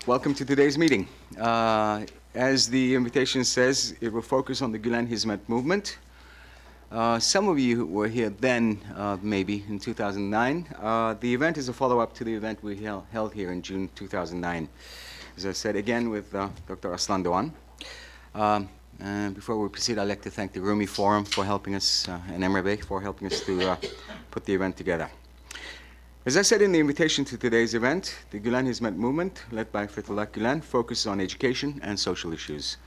Welcome to today's meeting. As the invitation says, it will focus on the Gulen Hizmet Movement. Some of you were here then, maybe in 2009. The event is a follow-up to the event we held here in June 2009. As I said, again with Dr. Aslandogan. And before we proceed, I'd like to thank the Rumi Forum for helping us, and Emre for helping us to put the event together. As I said in the invitation to today's event, the Gulen Hizmet Movement, led by Fethullah Gulen, focuses on education and social issues.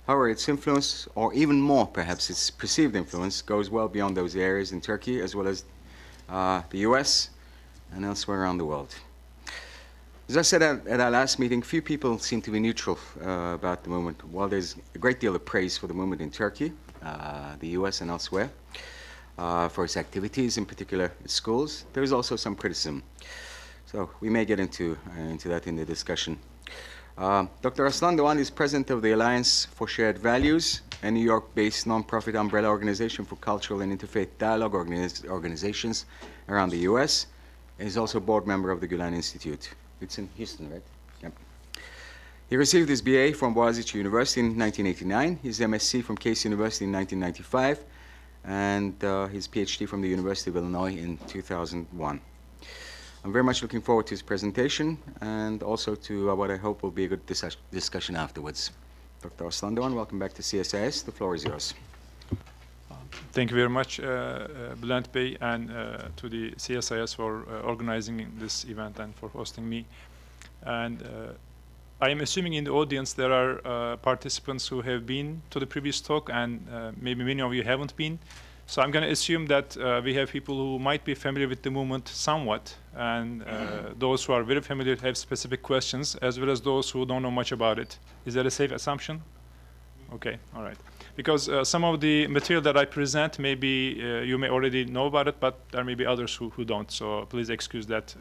However, its influence, or even more perhaps its perceived influence, goes well beyond those areas in Turkey, as well as the US and elsewhere around the world. As I said at our last meeting, few people seem to be neutral about the movement. While there's a great deal of praise for the movement in Turkey, the US and elsewhere, for its activities, in particular its schools, there is also some criticism. So we may get into that in the discussion. Dr. Aslandogan is president of the Alliance for Shared Values, a New York-based non-profit umbrella organization for cultural and interfaith dialogue organizations around the US. He is also a board member of the Gulen Institute. It's in Houston, right? Yep. He received his BA from Boğaziçi University in 1989, his MSc from Case University in 1995, and his PhD from the University of Illinois in 2001. I'm very much looking forward to his presentation and also to what I hope will be a good discussion afterwards. Dr. Aslandogan, welcome back to CSIS. The floor is yours. Thank you very much, Bülent Bey, and to the CSIS for organizing this event and for hosting me. And I am assuming in the audience there are participants who have been to the previous talk, and maybe many of you haven't been. So I'm going to assume that we have people who might be familiar with the movement somewhat, and those who are very familiar have specific questions, as well as those who don't know much about it. Is that a safe assumption? Okay, all right. Because some of the material that I present, maybe you may already know about it, but there may be others who don't. So please excuse that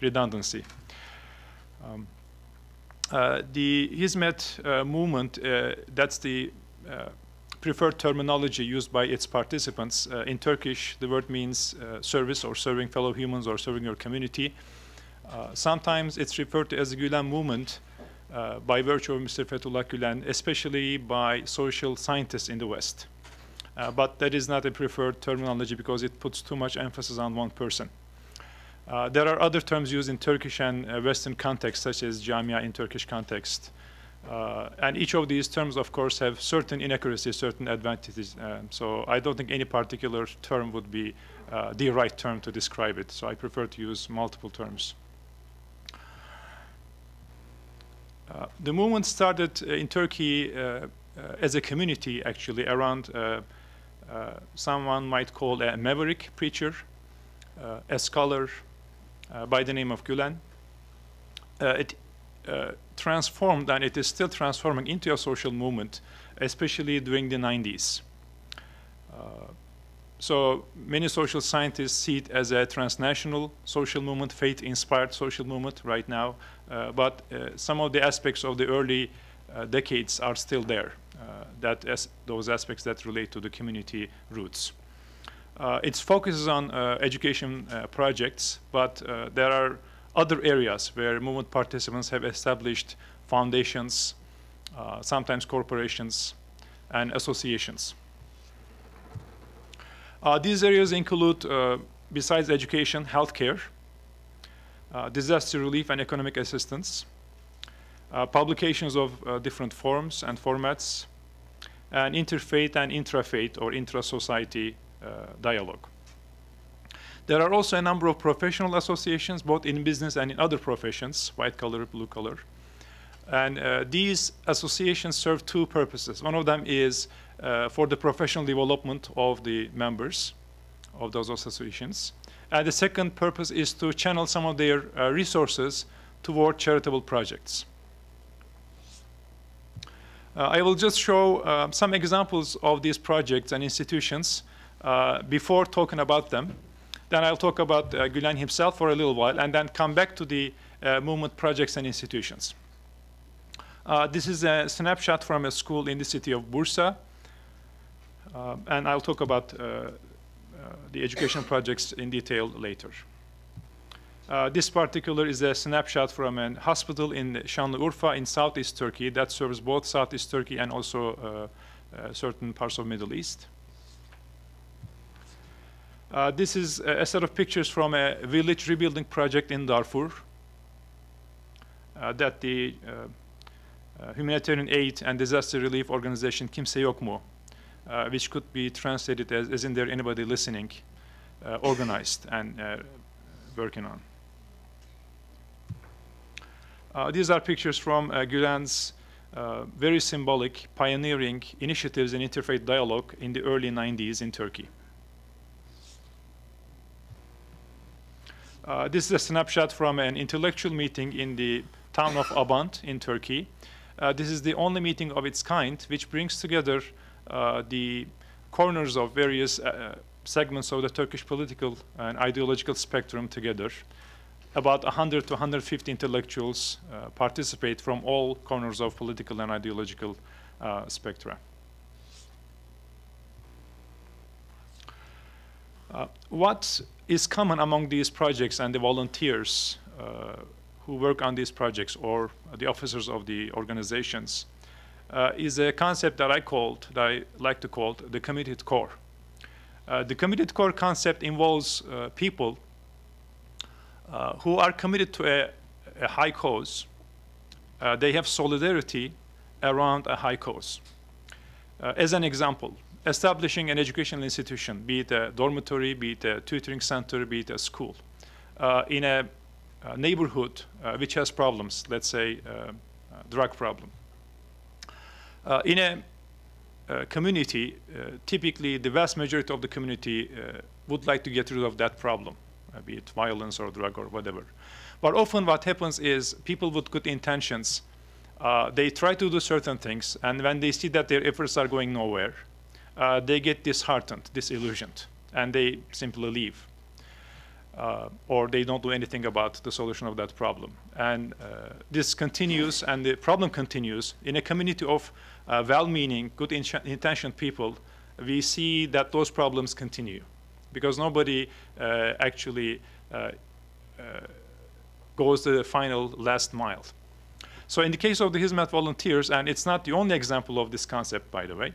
redundancy. The Hizmet movement, that's the preferred terminology used by its participants. In Turkish, the word means service or serving fellow humans or serving your community. Sometimes it's referred to as the Gulen movement by virtue of Mr. Fethullah Gulen, especially by social scientists in the West. But that is not a preferred terminology because it puts too much emphasis on one person. There are other terms used in Turkish and Western context, such as Jamia in Turkish context. And each of these terms, of course, have certain inaccuracies, certain advantages. So I don't think any particular term would be the right term to describe it. So I prefer to use multiple terms. The movement started in Turkey as a community, actually, around someone might call a maverick preacher, a scholar by the name of Gulen. It transformed, and it is still transforming, into a social movement, especially during the 90s. So many social scientists see it as a transnational social movement, faith-inspired social movement right now, but some of the aspects of the early decades are still there, those aspects that relate to the community roots. It focuses on education projects, but there are other areas where movement participants have established foundations, sometimes corporations, and associations. These areas include, besides education, healthcare, disaster relief and economic assistance, publications of different forms and formats, and interfaith and intrafaith or intra-society dialogue. There are also a number of professional associations, both in business and in other professions, white collar, blue collar. And these associations serve two purposes. One of them is for the professional development of the members of those associations. And the second purpose is to channel some of their resources toward charitable projects. I will just show some examples of these projects and institutions before talking about them. Then I'll talk about Gulen himself for a little while, and then come back to the movement projects and institutions. This is a snapshot from a school in the city of Bursa. And I'll talk about the education projects in detail later. This particular is a snapshot from a hospital in Şanlıurfa in southeast Turkey that serves both southeast Turkey and also certain parts of Middle East. This is a set of pictures from a village rebuilding project in Darfur that the humanitarian aid and disaster relief organization Kimse Yok Mu, which could be translated as isn't there anybody listening, organized and working on. These are pictures from Gulen's very symbolic, pioneering initiatives in interfaith dialogue in the early 90s in Turkey. This is a snapshot from an intellectual meeting in the town of Abant in Turkey. This is the only meeting of its kind which brings together the corners of various segments of the Turkish political and ideological spectrum together. About 100 to 150 intellectuals participate from all corners of political and ideological spectra. What is common among these projects and the volunteers who work on these projects or the officers of the organizations is a concept that I like to call the committed core. The committed core concept involves people who are committed to a high cause. They have solidarity around a high cause. As an example, establishing an educational institution, be it a dormitory, be it a tutoring center, be it a school, in a neighborhood which has problems, let's say drug problem. In a community, typically the vast majority of the community would like to get rid of that problem, be it violence or drug or whatever. But often what happens is people with good intentions, they try to do certain things, and when they see that their efforts are going nowhere, they get disheartened, disillusioned, and they simply leave. Or they don't do anything about the solution of that problem. And this continues, and the problem continues. In a community of well-meaning, good-intentioned people, we see that those problems continue, because nobody actually goes the final last mile. So in the case of the Hizmet volunteers, and it's not the only example of this concept, by the way,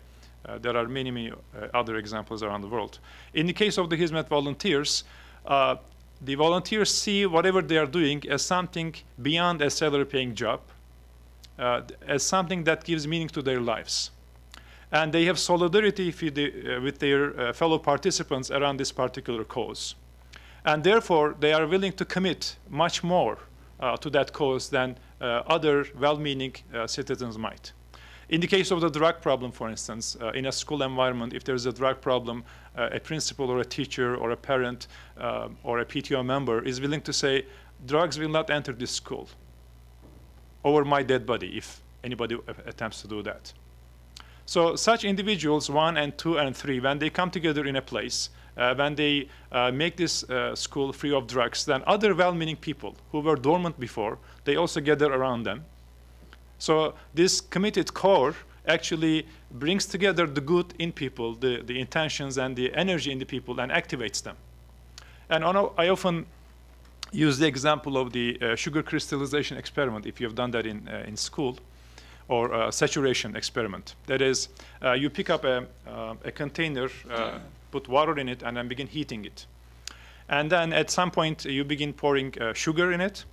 there are many other examples around the world. In the case of the Hizmet volunteers, the volunteers see whatever they are doing as something beyond a salary-paying job, as something that gives meaning to their lives. And they have solidarity with their fellow participants around this particular cause. And therefore, they are willing to commit much more to that cause than other well-meaning citizens might. In the case of the drug problem, for instance, in a school environment, if there's a drug problem, a principal or a teacher or a parent or a PTO member is willing to say, drugs will not enter this school over my dead body if anybody attempts to do that. So such individuals, 1 and 2 and 3, when they come together in a place, when they make this school free of drugs, then other well-meaning people who were dormant before, they also gather around them. So this committed core actually brings together the good in people, the intentions and the energy in the people, and activates them. And I often use the example of the sugar crystallization experiment, if you've done that in school, or saturation experiment. That is, you pick up a container, put water in it, and then begin heating it. And then at some point, you begin pouring sugar in it.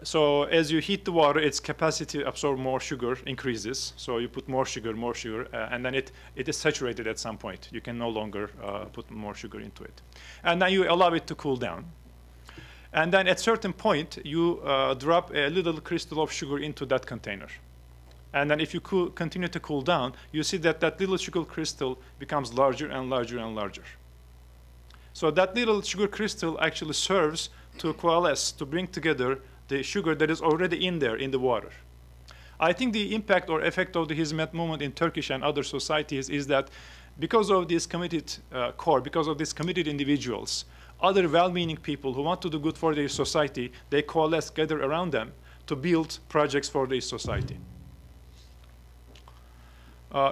So as you heat the water, its capacity to absorb more sugar increases. So you put more sugar, and then it is saturated at some point. You can no longer put more sugar into it. And then you allow it to cool down. And then at a certain point, you drop a little crystal of sugar into that container. And then if you continue to cool down, you see that that little sugar crystal becomes larger and larger and larger. So that little sugar crystal actually serves to coalesce, to bring together the sugar that is already in there in the water. I think the impact or effect of the Hizmet movement in Turkish and other societies is that because of this committed core, because of these committed individuals, other well-meaning people who want to do good for their society, they coalesce, gather around them to build projects for their society.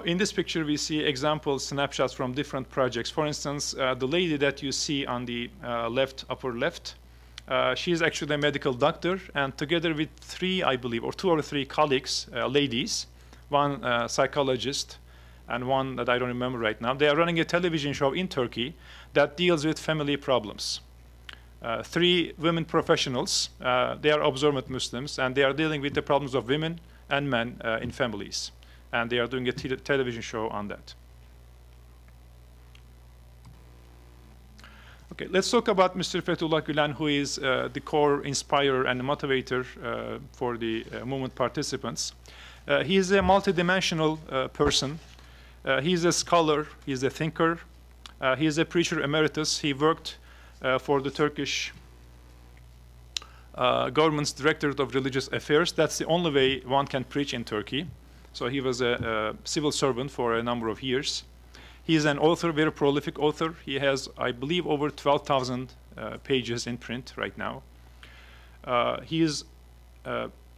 In this picture, we see examples, snapshots from different projects. For instance, the lady that you see on the upper left, She is actually a medical doctor, and together with three, I believe, or two or three colleagues, ladies, one psychologist, and one that I don't remember right now, they are running a television show in Turkey that deals with family problems. Three women professionals, they are observant Muslims, and they are dealing with the problems of women and men in families. And they are doing a television show on that. Okay, let's talk about Mr. Fethullah Gulen, who is the core inspirer and motivator for the movement participants. He is a multidimensional person. He is a scholar, he is a thinker, he is a preacher emeritus. He worked for the Turkish government's Directorate of Religious Affairs. That's the only way one can preach in Turkey. So he was a civil servant for a number of years. He is an author, very prolific author. He has, I believe, over 12,000 pages in print right now. His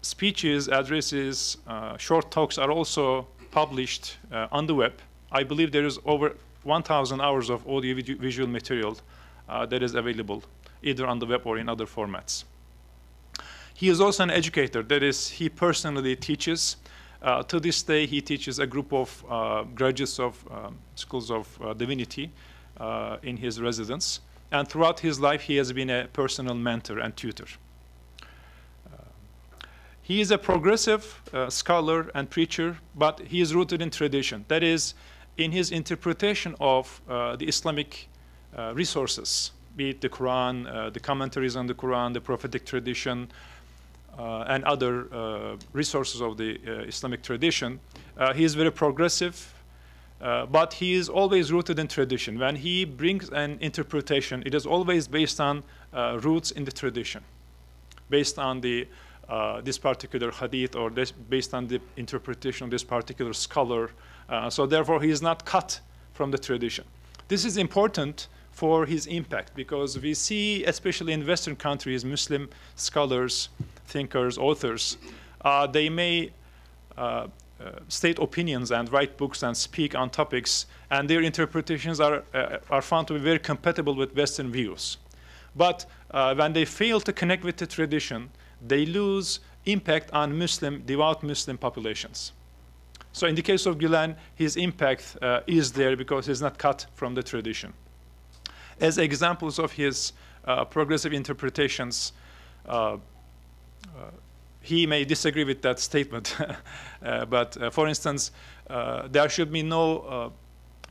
speeches, addresses, short talks are also published on the web. I believe there is over 1,000 hours of audio-visual material that is available, either on the web or in other formats. He is also an educator. That is, he personally teaches. To this day, he teaches a group of graduates of schools of divinity in his residence. And throughout his life, he has been a personal mentor and tutor. He is a progressive scholar and preacher, but he is rooted in tradition. That is, in his interpretation of the Islamic resources, be it the Quran, the commentaries on the Quran, the prophetic tradition, and other resources of the Islamic tradition. He is very progressive, but he is always rooted in tradition. When he brings an interpretation, it is always based on roots in the tradition, based on the this particular hadith, or based on the interpretation of this particular scholar. So therefore, he is not cut from the tradition. This is important for his impact, because we see, especially in Western countries, Muslim scholars, thinkers, authors, they may state opinions and write books and speak on topics, and their interpretations are found to be very compatible with Western views. But when they fail to connect with the tradition, they lose impact on devout Muslim populations. So in the case of Gulen, his impact is there because he's not cut from the tradition. As examples of his progressive interpretations, he may disagree with that statement, but for instance, there should be no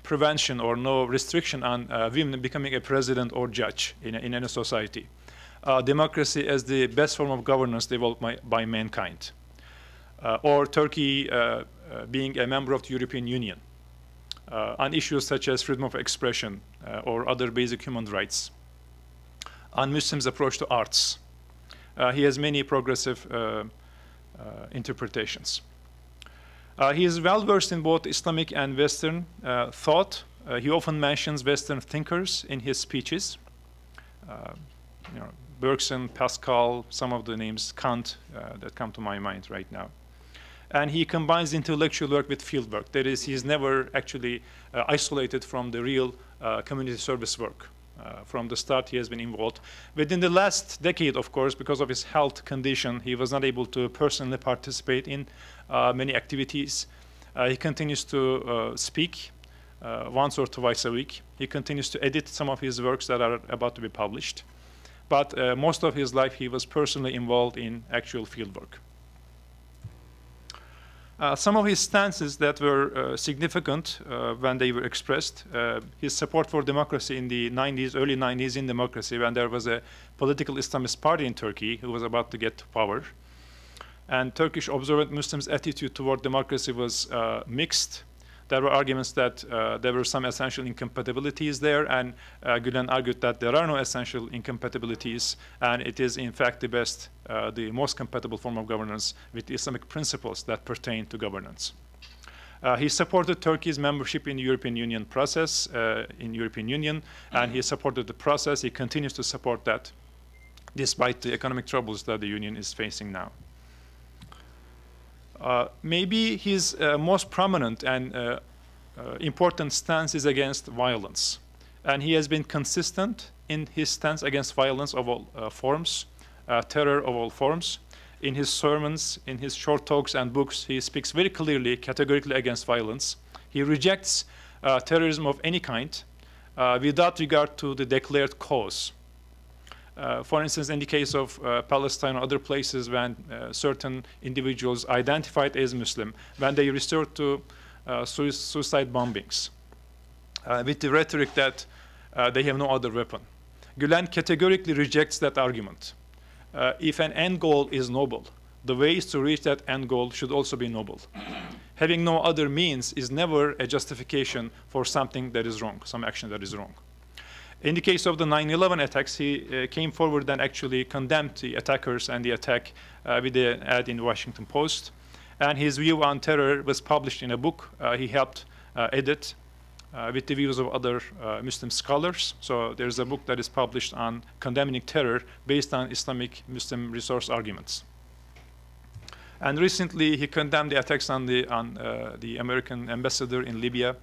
prevention or no restriction on women becoming a president or judge in any society. Democracy as the best form of governance developed by mankind. Or Turkey being a member of the European Union on issues such as freedom of expression or other basic human rights. On Muslims' approach to arts. He has many progressive interpretations. He is well versed in both Islamic and Western thought. He often mentions Western thinkers in his speeches. Bergson, Pascal, some of the names, Kant, that come to my mind right now. And he combines intellectual work with field work. That is, he's never actually isolated from the real community service work. From the start, he has been involved. Within the last decade, of course, because of his health condition, he was not able to personally participate in many activities. He continues to speak once or twice a week. He continues to edit some of his works that are about to be published. But most of his life, he was personally involved in actual field work. Some of his stances that were significant when they were expressed, his support for democracy in the 90s, early 90s in democracy, when there was a political Islamist party in Turkey who was about to get to power. And Turkish observant Muslims' attitude toward democracy was mixed. There were arguments that there were some essential incompatibilities there, and Gulen argued that there are no essential incompatibilities, and it is in fact the best, the most compatible form of governance with the Islamic principles that pertain to governance. He supported Turkey's membership in the European Union process, and he supported the process. He continues to support that, despite the economic troubles that the Union is facing now. Maybe his most prominent and important stance is against violence. And he has been consistent in his stance against violence of all forms, terror of all forms. In his sermons, in his short talks and books, he speaks very clearly, categorically against violence. He rejects terrorism of any kind without regard to the declared cause. For instance, in the case of Palestine or other places when certain individuals identified as Muslim, when they resort to suicide bombings with the rhetoric that they have no other weapon. Gulen categorically rejects that argument. If an end goal is noble, the ways to reach that end goal should also be noble. Having no other means is never a justification for something that is wrong, some action that is wrong. In the case of the 9/11 attacks, he came forward and actually condemned the attackers and the attack with an ad in the Washington Post. And his view on terror was published in a book he helped edit with the views of other Muslim scholars. So there's a book that is published on condemning terror based on Islamic Muslim resource arguments. And recently, he condemned the attacks on the American ambassador in Libya,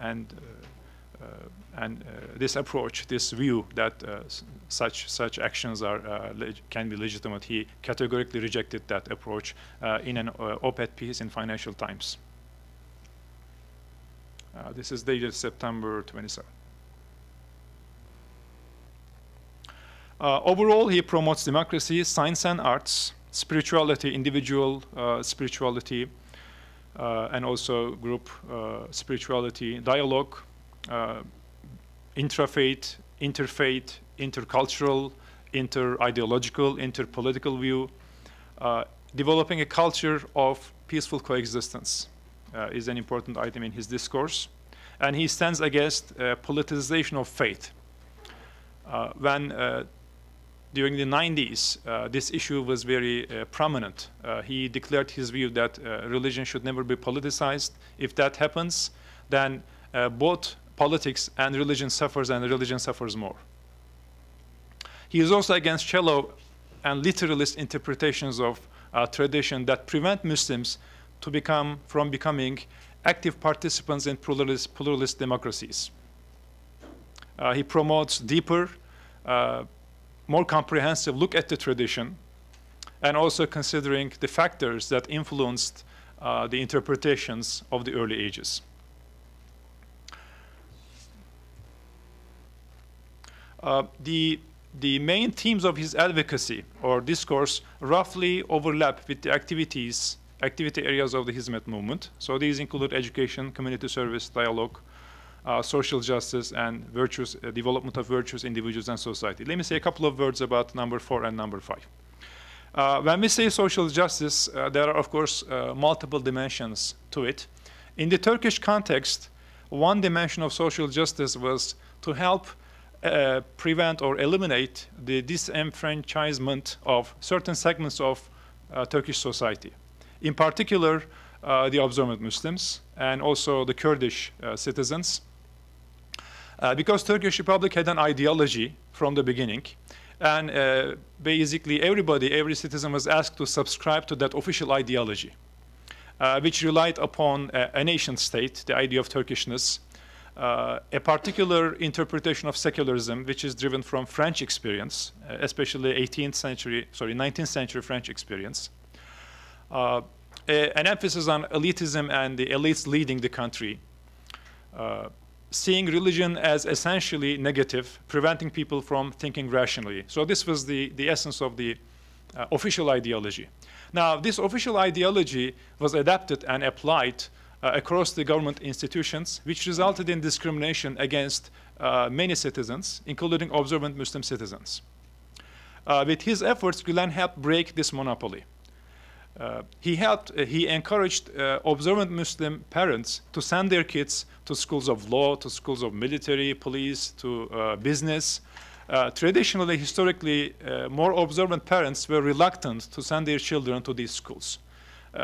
and this approach, this view that such actions can be legitimate. He categorically rejected that approach in an op-ed piece in Financial Times. This is dated September 27. Overall, he promotes democracy, science and arts, spirituality, individual spirituality, and also group spirituality, dialogue, intrafaith, interfaith, intercultural, inter-ideological, inter-political view. Developing a culture of peaceful coexistence is an important item in his discourse. And he stands against politicization of faith. During the 90s, this issue was very prominent. He declared his view that religion should never be politicized. If that happens, then both politics and religion suffers, and religion suffers more. He is also against shallow and literalist interpretations of tradition that prevent Muslims from becoming active participants in pluralist democracies. He promotes deeper, more comprehensive look at the tradition, and also considering the factors that influenced the interpretations of the early ages. The main themes of his advocacy or discourse roughly overlap with the activity areas of the Hizmet movement. So these include education, community service, dialogue, social justice, and virtues, development of virtuous individuals and society. Let me say a couple of words about number 4 and number 5. When we say social justice, there are, of course, multiple dimensions to it. In the Turkish context, one dimension of social justice was to help prevent or eliminate the disenfranchisement of certain segments of Turkish society. In particular, the observant Muslims and also the Kurdish citizens. Because Turkish Republic had an ideology from the beginning, and basically every citizen was asked to subscribe to that official ideology, which relied upon a nation state, the idea of Turkishness, a particular interpretation of secularism, which is driven from French experience, especially 19th century French experience. An emphasis on elitism and the elites leading the country, seeing religion as essentially negative, preventing people from thinking rationally. So this was the essence of the official ideology. Now, this official ideology was adapted and applied across the government institutions, which resulted in discrimination against many citizens, including observant Muslim citizens. With his efforts, Gulen helped break this monopoly. He encouraged observant Muslim parents to send their kids to schools of law, to schools of military, police, to business. Traditionally, historically, more observant parents were reluctant to send their children to these schools.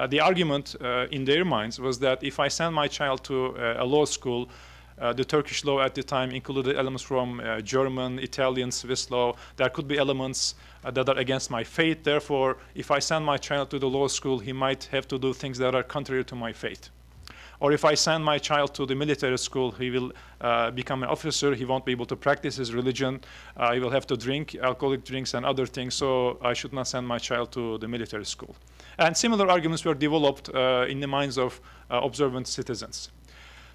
The argument in their minds was that if I send my child to a law school, the Turkish law at the time included elements from German, Italian, Swiss law. There could be elements that are against my faith. Therefore, if I send my child to the law school, he might have to do things that are contrary to my faith. Or if I send my child to the military school, he will become an officer, he won't be able to practice his religion, he will have to drink alcoholic drinks and other things, so I should not send my child to the military school. And similar arguments were developed in the minds of observant citizens.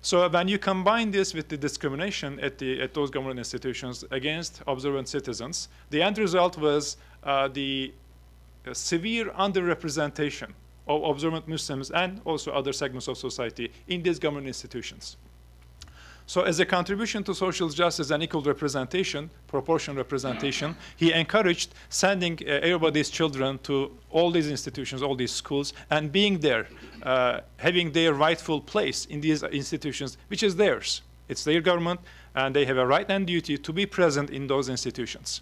So when you combine this with the discrimination at those government institutions against observant citizens, the end result was the severe underrepresentation of observant Muslims and also other segments of society in these government institutions. So as a contribution to social justice and equal representation, proportional representation, he encouraged sending everybody's children to all these institutions, all these schools, and being there, having their rightful place in these institutions, which is theirs. It's their government, and they have a right and duty to be present in those institutions.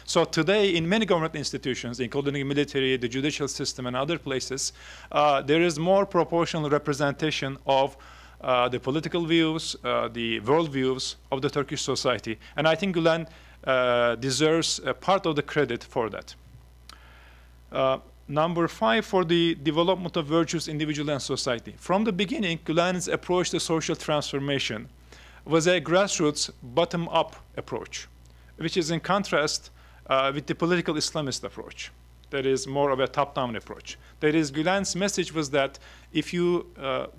So today, in many government institutions, including the military, the judicial system, and other places, there is more proportional representation of the political views, the world views of the Turkish society. And I think Gulen deserves a part of the credit for that. Number 5, for the development of virtues individually and society. From the beginning, Gulen's approach to social transformation was a grassroots, bottom-up approach, which is in contrast with the political Islamist approach. That is more of a top-down approach. That is, Gulen's message was that if you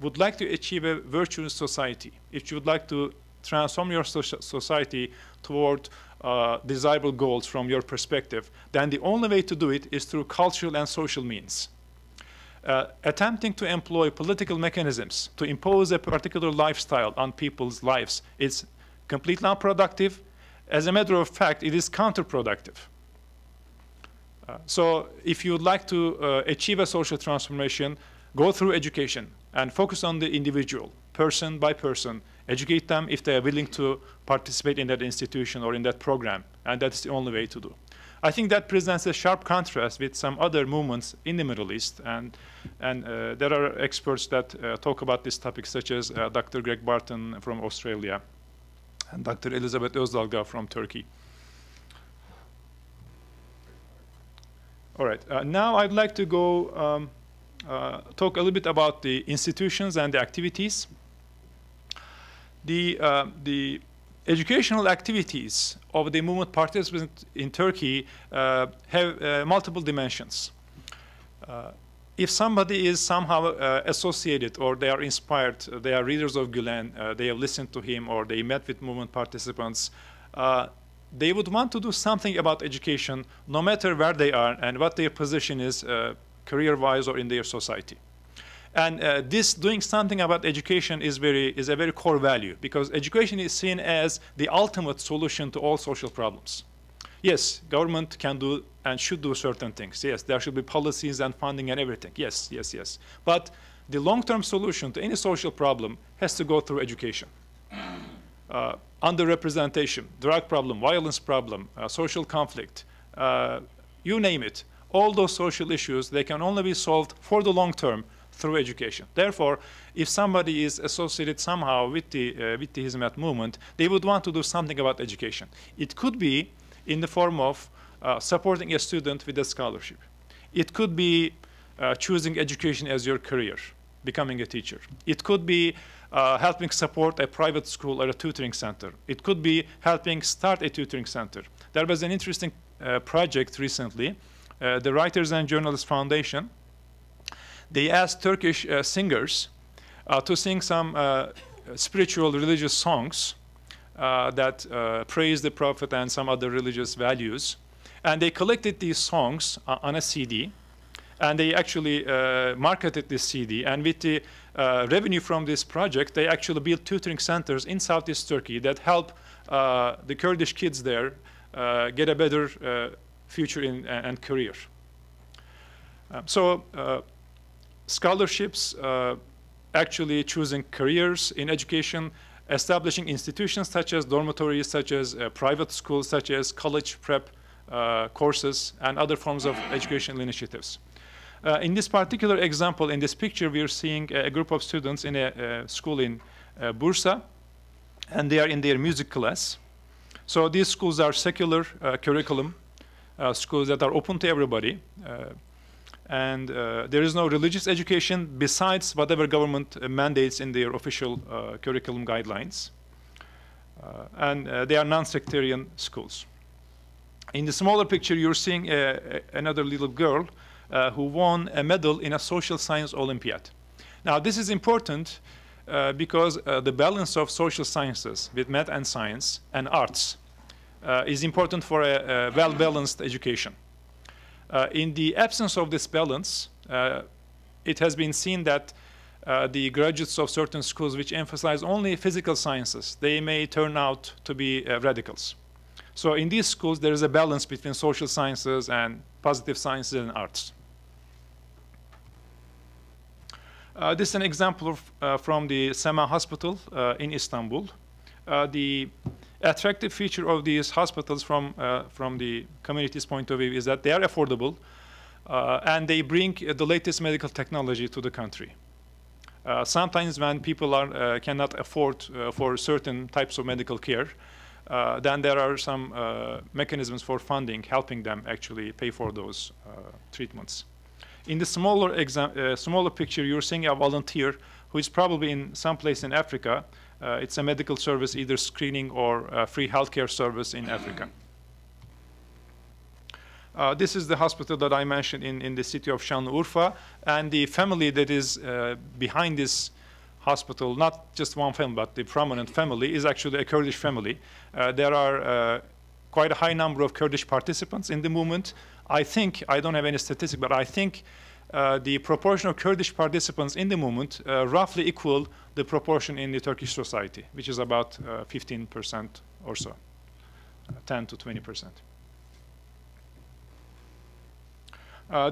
would like to achieve a virtuous society, if you would like to transform your society toward desirable goals from your perspective, then the only way to do it is through cultural and social means. Attempting to employ political mechanisms to impose a particular lifestyle on people's lives is completely unproductive. As a matter of fact, it is counterproductive. So if you would like to achieve a social transformation, go through education and focus on the individual, person by person. Educate them if they are willing to participate in that institution or in that program, and that's the only way to do. I think that presents a sharp contrast with some other movements in the Middle East, and there are experts that talk about this topic, such as Dr. Greg Barton from Australia and Dr. Elizabeth Özdalga from Turkey. All right, now I'd like to go talk a little bit about the institutions and the activities. The educational activities of the movement participants in Turkey have multiple dimensions. If somebody is somehow associated or they are inspired, they are readers of Gulen, they have listened to him or they met with movement participants, they would want to do something about education no matter where they are and what their position is career-wise or in their society. And this doing something about education is a very core value, because education is seen as the ultimate solution to all social problems. Yes, government can do and should do certain things. Yes, there should be policies and funding and everything. Yes, yes, yes. But the long-term solution to any social problem has to go through education. Underrepresentation, drug problem, violence problem, social conflict, you name it. All those social issues, they can only be solved for the long term through education. Therefore, if somebody is associated somehow with the Hizmet movement, they would want to do something about education. It could be in the form of supporting a student with a scholarship. It could be choosing education as your career, becoming a teacher. It could be helping support a private school or a tutoring center. It could be helping start a tutoring center. There was an interesting project recently. The Writers and Journalists Foundation, they asked Turkish singers to sing some spiritual religious songs that praise the Prophet and some other religious values. And they collected these songs on a CD, and they actually marketed this CD. And with the revenue from this project, they actually built tutoring centers in Southeast Turkey that help the Kurdish kids there get a better future and career. Scholarships, actually choosing careers in education, establishing institutions such as dormitories, such as private schools, such as college prep courses, and other forms of educational initiatives. In this particular example, in this picture, we are seeing a group of students in a school in Bursa, and they are in their music class. So these schools are secular curriculum, schools that are open to everybody. And there is no religious education besides whatever government mandates in their official curriculum guidelines. And they are non-sectarian schools. In the smaller picture, you're seeing another little girl who won a medal in a social science Olympiad. Now, this is important because the balance of social sciences with math and science and arts is important for a well-balanced education. In the absence of this balance, it has been seen that the graduates of certain schools which emphasize only physical sciences, they may turn out to be radicals. So in these schools, there is a balance between social sciences and positive sciences and arts. This is an example of, from the Sema Hospital in Istanbul. The attractive feature of these hospitals from the community's point of view is that they are affordable and they bring the latest medical technology to the country. Sometimes when people cannot afford for certain types of medical care, then there are some mechanisms for funding, helping them actually pay for those treatments. In the smaller picture, you're seeing a volunteer who is probably in some place in Africa. It's a medical service, either screening or free healthcare service in Africa. This is the hospital that I mentioned in the city of Şanlıurfa, and the family that is behind this hospital, not just one family, but the prominent family, is actually a Kurdish family. There are quite a high number of Kurdish participants in the movement. I think, I don't have any statistics, but I think the proportion of Kurdish participants in the movement roughly equal the proportion in the Turkish society, which is about 15% or so, 10 to 20%.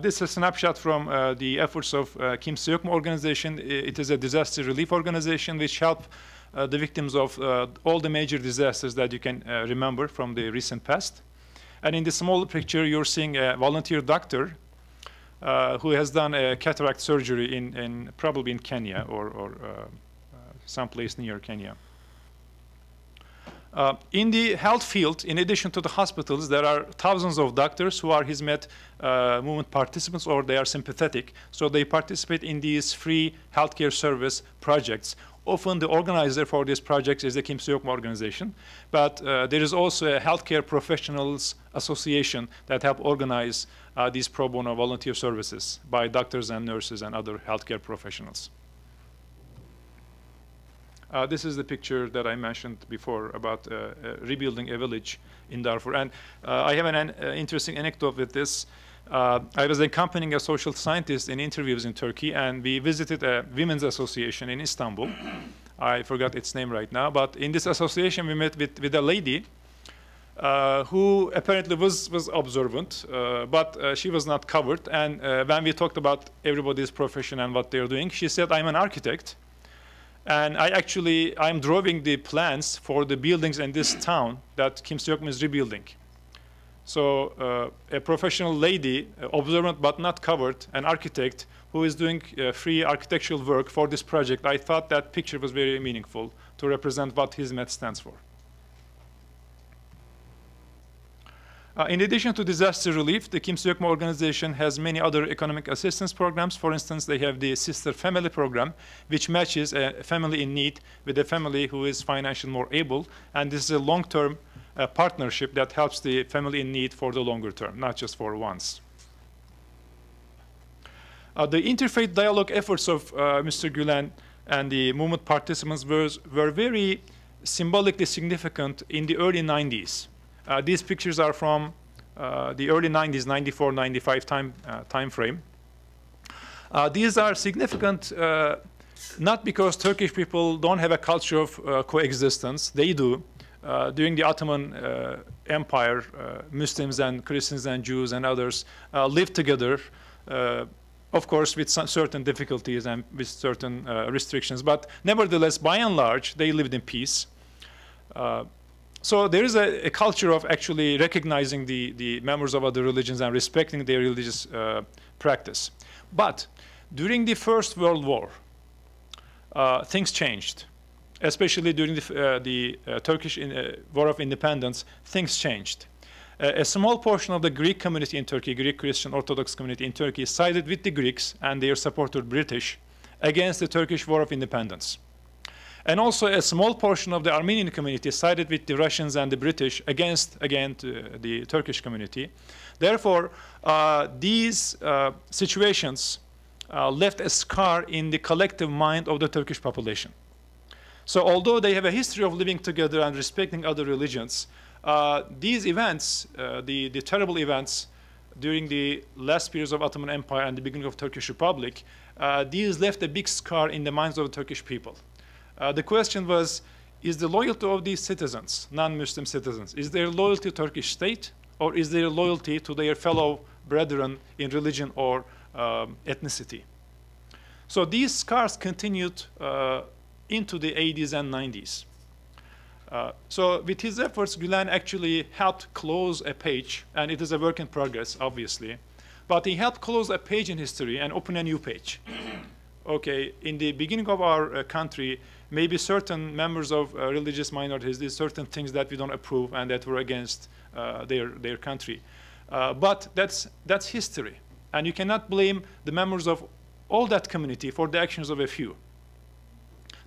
This is a snapshot from the efforts of Kimse Yok Mu organization. It is a disaster relief organization which helps the victims of all the major disasters that you can remember from the recent past. And in the small picture, you're seeing a volunteer doctor who has done a cataract surgery probably in Kenya or someplace near Kenya. In the health field, in addition to the hospitals, there are thousands of doctors who are Hizmet movement participants, or they are sympathetic. So they participate in these free healthcare service projects. Often the organizer for these projects is the Kimse Yok Mu organization. But there is also a healthcare professionals association that help organize these pro bono volunteer services by doctors and nurses and other healthcare professionals. This is the picture that I mentioned before about rebuilding a village in Darfur. And I have an interesting anecdote with this. I was accompanying a social scientist in interviews in Turkey, and we visited a women's association in Istanbul. I forgot its name right now, but in this association we met with a lady who apparently was observant, but she was not covered. And when we talked about everybody's profession and what they're doing, she said, "I'm an architect. And I'm drawing the plans for the buildings in this town that Kimse Yok Mu is rebuilding." So a professional lady, observant but not covered, an architect who is doing free architectural work for this project, I thought that picture was very meaningful to represent what Hizmet stands for. In addition to disaster relief, the Kimse Yok Mu organization has many other economic assistance programs. For instance, they have the Sister Family program, which matches a family in need with a family who is financially more able. And this is a long-term partnership that helps the family in need for the longer term, not just for once. The interfaith dialogue efforts of Mr. Gulen and the movement participants were very symbolically significant in the early 90s. These pictures are from the early 90s, 94, 95 time frame. These are significant not because Turkish people don't have a culture of coexistence. They do. During the Ottoman Empire, Muslims and Christians and Jews and others lived together, of course, with certain difficulties and with certain restrictions. But nevertheless, by and large, they lived in peace. So there is a culture of actually recognizing the members of other religions and respecting their religious practice. But during the First World War, things changed. Especially during the Turkish War of Independence, things changed. A small portion of the Greek community in Turkey, Greek Christian Orthodox community in Turkey, sided with the Greeks and their supporter British against the Turkish War of Independence. And also a small portion of the Armenian community sided with the Russians and the British against, again, the Turkish community. Therefore, these situations left a scar in the collective mind of the Turkish population. So although they have a history of living together and respecting other religions, these events, the terrible events during the last periods of Ottoman Empire and the beginning of Turkish Republic, these left a big scar in the minds of the Turkish people. The question was, is the loyalty of these citizens, non-Muslim citizens, is their loyalty to Turkish state, or is their loyalty to their fellow brethren in religion or ethnicity? So these scars continued into the 80s and 90s. So with his efforts, Gulen actually helped close a page, and it is a work in progress, obviously, but he helped close a page in history and open a new page. Okay, in the beginning of our country, maybe certain members of religious minorities did certain things that we don't approve and that were against their country. But that's history, and you cannot blame the members of all that community for the actions of a few.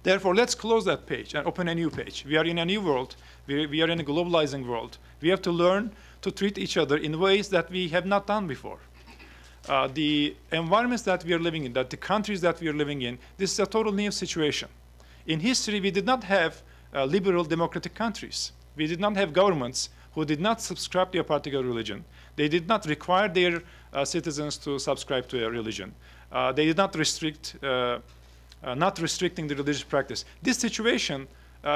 Therefore, let's close that page and open a new page. We are in a new world. We are in a globalizing world. We have to learn to treat each other in ways that we have not done before. The environments that we are living in, that the countries that we are living in, this is a total new situation. In history, we did not have liberal democratic countries. We did not have governments who did not subscribe to a particular religion. They did not require their citizens to subscribe to a religion. They did not restrict not restricting the religious practice. This situation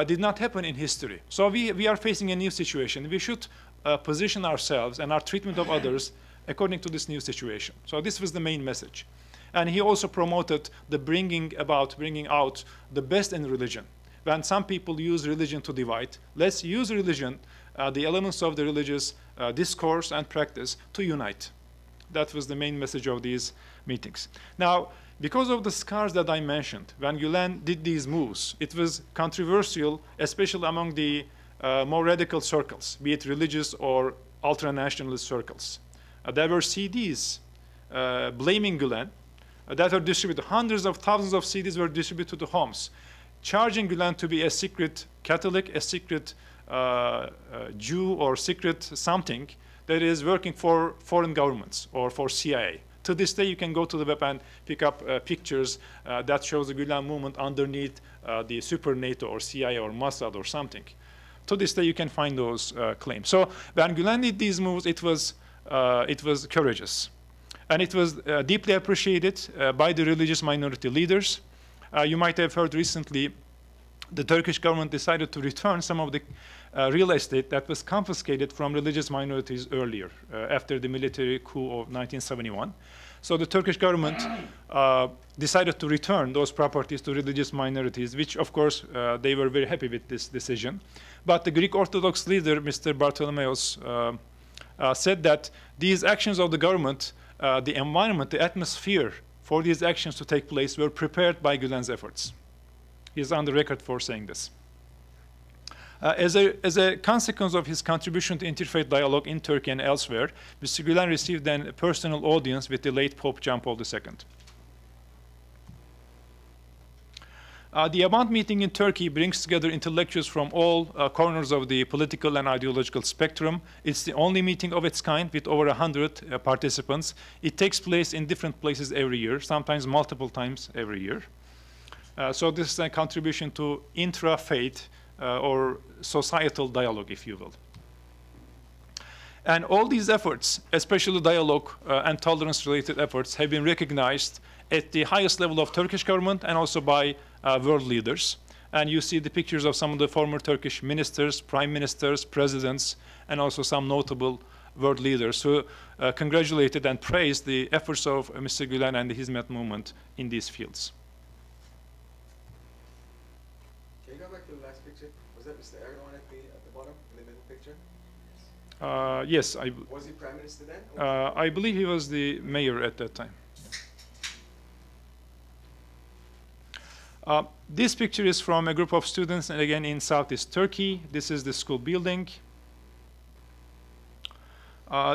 did not happen in history. So we are facing a new situation. We should position ourselves and our treatment of others according to this new situation. So this was the main message. And he also promoted the bringing out the best in religion. When some people use religion to divide, let's use religion, the elements of the religious discourse and practice to unite. That was the main message of these meetings. Now, because of the scars that I mentioned, when Gulen did these moves, it was controversial, especially among the more radical circles, be it religious or ultra-nationalist circles. There were CDs blaming Gulen that were distributed. Hundreds of thousands of CDs were distributed to homes, charging Gulen to be a secret Catholic, a secret Jew, or secret something that is working for foreign governments or for CIA. To this day, you can go to the web and pick up pictures that shows the Gulen movement underneath the super NATO or CIA or Mossad or something. To this day, you can find those claims. So when Gulen did these moves, it was courageous. And it was deeply appreciated by the religious minority leaders. You might have heard recently the Turkish government decided to return some of the real estate that was confiscated from religious minorities earlier, after the military coup of 1971. So the Turkish government decided to return those properties to religious minorities, which, of course, they were very happy with this decision. But the Greek Orthodox leader, Mr. Bartholomeos, said that these actions of the government, the environment, the atmosphere for these actions to take place were prepared by Gulen's efforts. He is on the record for saying this. As a consequence of his contribution to interfaith dialogue in Turkey and elsewhere, Mr. Gulen received a personal audience with the late Pope John Paul II. The Abant meeting in Turkey brings together intellectuals from all corners of the political and ideological spectrum. It's the only meeting of its kind with over 100 participants. It takes place in different places every year, sometimes multiple times every year. So this is a contribution to intra-faith or societal dialogue, if you will. And all these efforts, especially dialogue and tolerance-related efforts, have been recognized at the highest level of Turkish government and also by world leaders. And you see the pictures of some of the former Turkish ministers, prime ministers, presidents, and also some notable world leaders who congratulated and praised the efforts of Mr. Gulen and the Hizmet movement in these fields. Can you go back to the last picture? Was that Mr. Erdogan at the bottom, in the middle picture? Yes. Was he prime minister then? I believe he was the mayor at that time. This picture is from a group of students, and again in Southeast Turkey. This is the school building.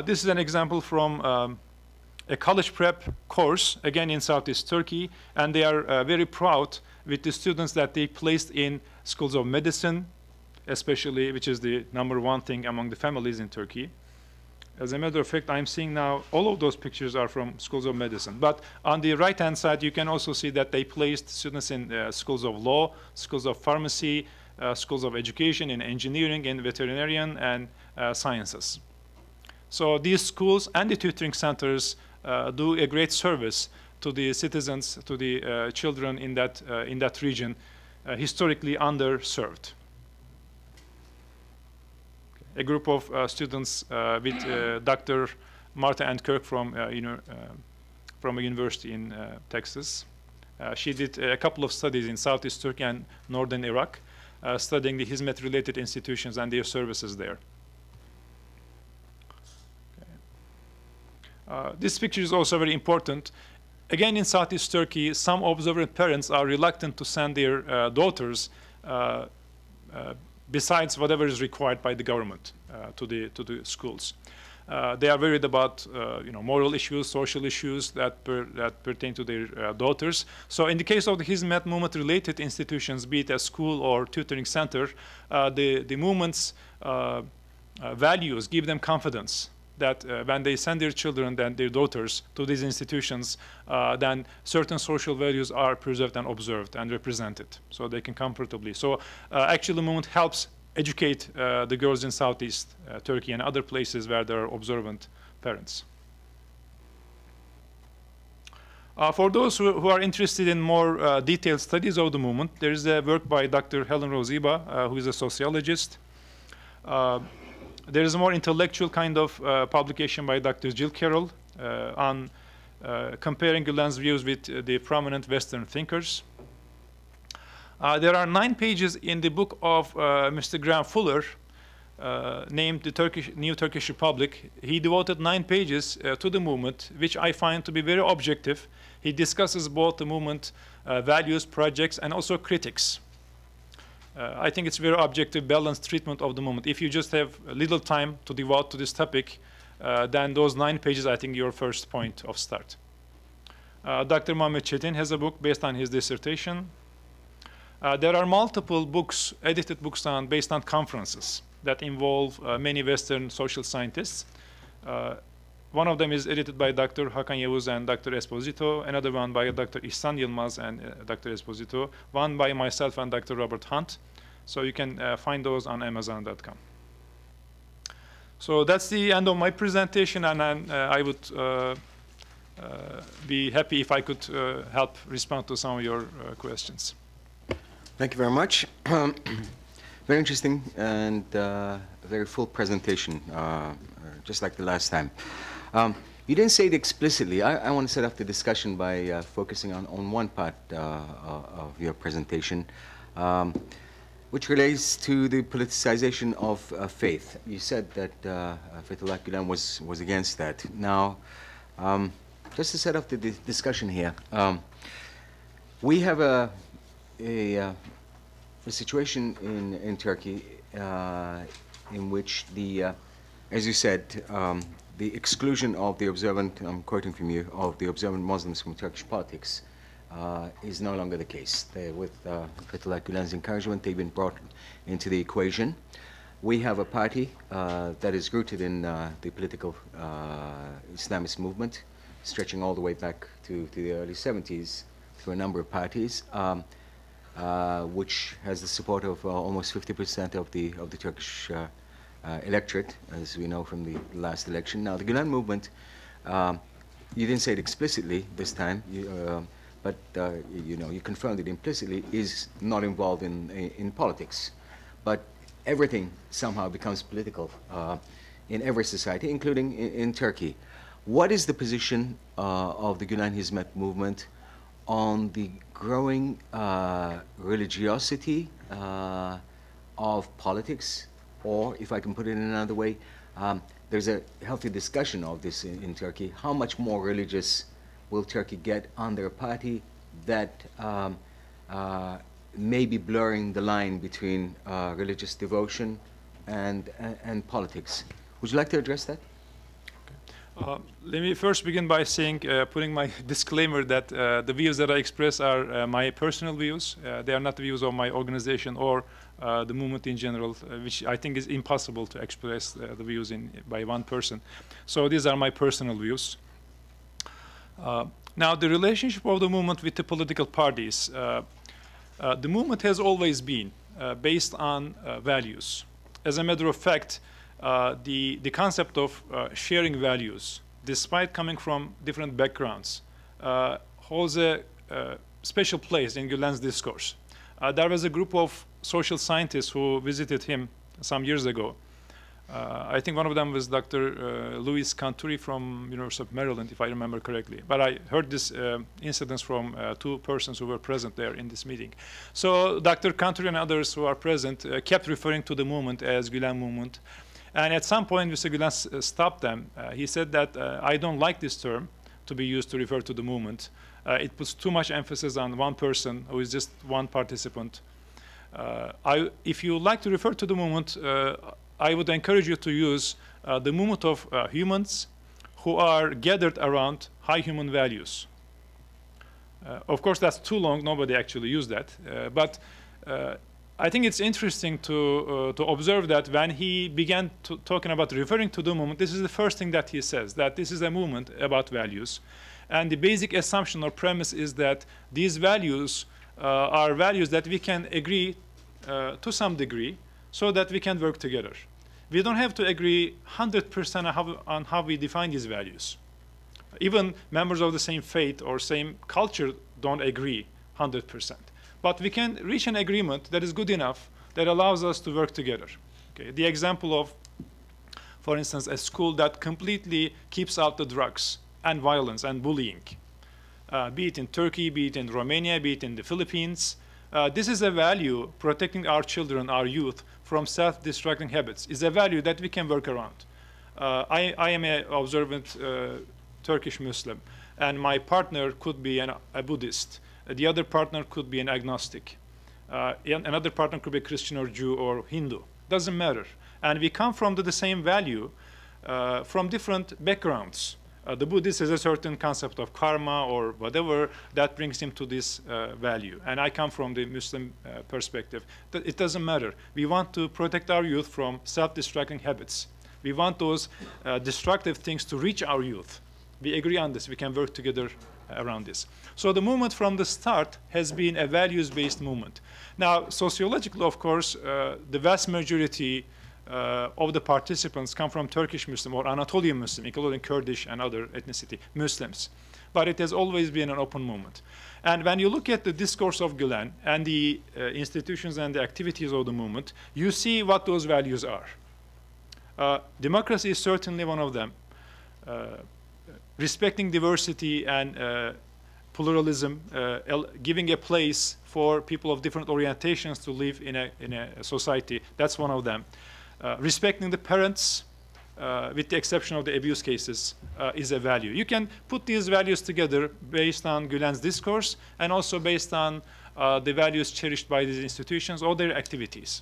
This is an example from a college prep course, again in Southeast Turkey, and they are very proud with the students that they placed in schools of medicine, especially, which is the #1 thing among the families in Turkey. As a matter of fact, I'm seeing now all of those pictures are from schools of medicine. But on the right-hand side, you can also see that they placed students in schools of law, schools of pharmacy, schools of education, in engineering, in veterinarian, and sciences. So these schools and the tutoring centers do a great service to the citizens, to the children in that region, historically underserved. A group of students with Dr. Martha Ann Kirk from a university in Texas. She did a couple of studies in Southeast Turkey and northern Iraq, studying the Hizmet-related institutions and their services there. This picture is also very important. Again, in Southeast Turkey, some observant parents are reluctant to send their daughters besides whatever is required by the government to the schools. They are worried about moral issues, social issues that pertain to their daughters. So in the case of the Hizmet movement related institutions, be it a school or tutoring center, the movement's values give them confidence that when they send their children and their daughters to these institutions, then certain social values are preserved and observed and represented, so they can comfortably. So actually the movement helps educate the girls in Southeast Turkey and other places where there are observant parents. For those who are interested in more detailed studies of the movement, there is a work by Dr. Helen Rosiba, who is a sociologist. There is a more intellectual kind of publication by Dr. Jill Carroll on comparing Gulen's views with the prominent Western thinkers. There are 9 pages in the book of Mr. Graham Fuller, named The New Turkish Republic. He devoted 9 pages to the movement, which I find to be very objective. He discusses both the movement values, projects, and also critics. I think it's very objective, balanced treatment of the movement. If you just have a little time to devote to this topic, then those 9 pages, I think, your first point of start. Dr. Mehmet Çetin has a book based on his dissertation. There are multiple books, edited books based on conferences that involve many Western social scientists. One of them is edited by Dr. Hakan Yavuz and Dr. Esposito, another one by Dr. İhsan Yılmaz and Dr. Esposito, one by myself and Dr. Robert Hunt. So you can find those on Amazon.com. So that's the end of my presentation, and I would be happy if I could help respond to some of your questions. Thank you very much. Very interesting and a very full presentation, just like the last time. You didn't say it explicitly. I want to set up the discussion by focusing on one part of your presentation, which relates to the politicization of faith. You said that Fethullah Gulen was against that. Now, just to set up the discussion here, we have a situation in Turkey in which as you said, the exclusion of the observant, I'm quoting from you, of the observant Muslims from Turkish politics is no longer the case. With Fethullah Gulen's encouragement, they've been brought into the equation. We have a party that is rooted in the political Islamist movement, stretching all the way back to the early 70s through a number of parties, which has the support of almost 50% of the Turkish electorate, as we know from the last election. Now, the Gulen movement, you didn't say it explicitly this time, but you confirmed it implicitly, is not involved in politics. But everything somehow becomes political in every society, including in Turkey. What is the position of the Gulen Hizmet movement on the growing religiosity of politics? Or, if I can put it in another way, there's a healthy discussion of this in Turkey. How much more religious will Turkey get under a party that may be blurring the line between religious devotion and politics? Would you like to address that? Let me first begin by saying, putting my disclaimer that the views that I express are my personal views. They are not the views of my organization or the movement in general, which I think is impossible to express the views by one person. So these are my personal views. Now, the relationship of the movement with the political parties. The movement has always been based on values. As a matter of fact, the concept of sharing values, despite coming from different backgrounds, holds a special place in Gulen's discourse. There was a group of social scientists who visited him some years ago. I think one of them was Dr. Louis Canturi from University of Maryland, if I remember correctly. But I heard this incidents from two persons who were present there in this meeting. So Dr. Canturi and others who are present kept referring to the movement as Gulen movement. And at some point, Mr. Gulen stopped them. He said that I don't like this term to be used to refer to the movement. It puts too much emphasis on one person who is just one participant. If you like to refer to the movement, I would encourage you to use the movement of humans who are gathered around high human values. Of course, that's too long. Nobody actually used that. But I think it's interesting to observe that when he began talking about referring to the movement, this is the first thing that he says, that this is a movement about values. And the basic assumption or premise is that these values are values that we can agree to some degree so that we can work together. We don't have to agree 100% on how we define these values. Even members of the same faith or same culture don't agree 100%. But we can reach an agreement that is good enough that allows us to work together. Okay? The example of, for instance, a school that completely keeps out the drugs and violence and bullying, be it in Turkey, be it in Romania, be it in the Philippines. This is a value, protecting our children, our youth, from self-destructing habits, is a value that we can work around. I am an observant Turkish Muslim, and my partner could be a Buddhist. The other partner could be an agnostic. Another partner could be Christian or Jew or Hindu. Doesn't matter. And we come from the same value from different backgrounds. The Buddhist has a certain concept of karma or whatever that brings him to this value. And I come from the Muslim perspective. It doesn't matter. We want to protect our youth from self-destructing habits. We want those destructive things to reach our youth. We agree on this. We can work together around this. So the movement from the start has been a values-based movement. Now, sociologically, of course, the vast majority of the participants come from Turkish Muslim or Anatolian Muslim, including Kurdish and other ethnicity Muslims. But it has always been an open movement. And when you look at the discourse of Gulen and the institutions and the activities of the movement, you see what those values are. Democracy is certainly one of them. Respecting diversity and pluralism, giving a place for people of different orientations to live in a society, that's one of them. Respecting the parents, with the exception of the abuse cases, is a value. You can put these values together based on Gulen's discourse and also based on the values cherished by these institutions or their activities.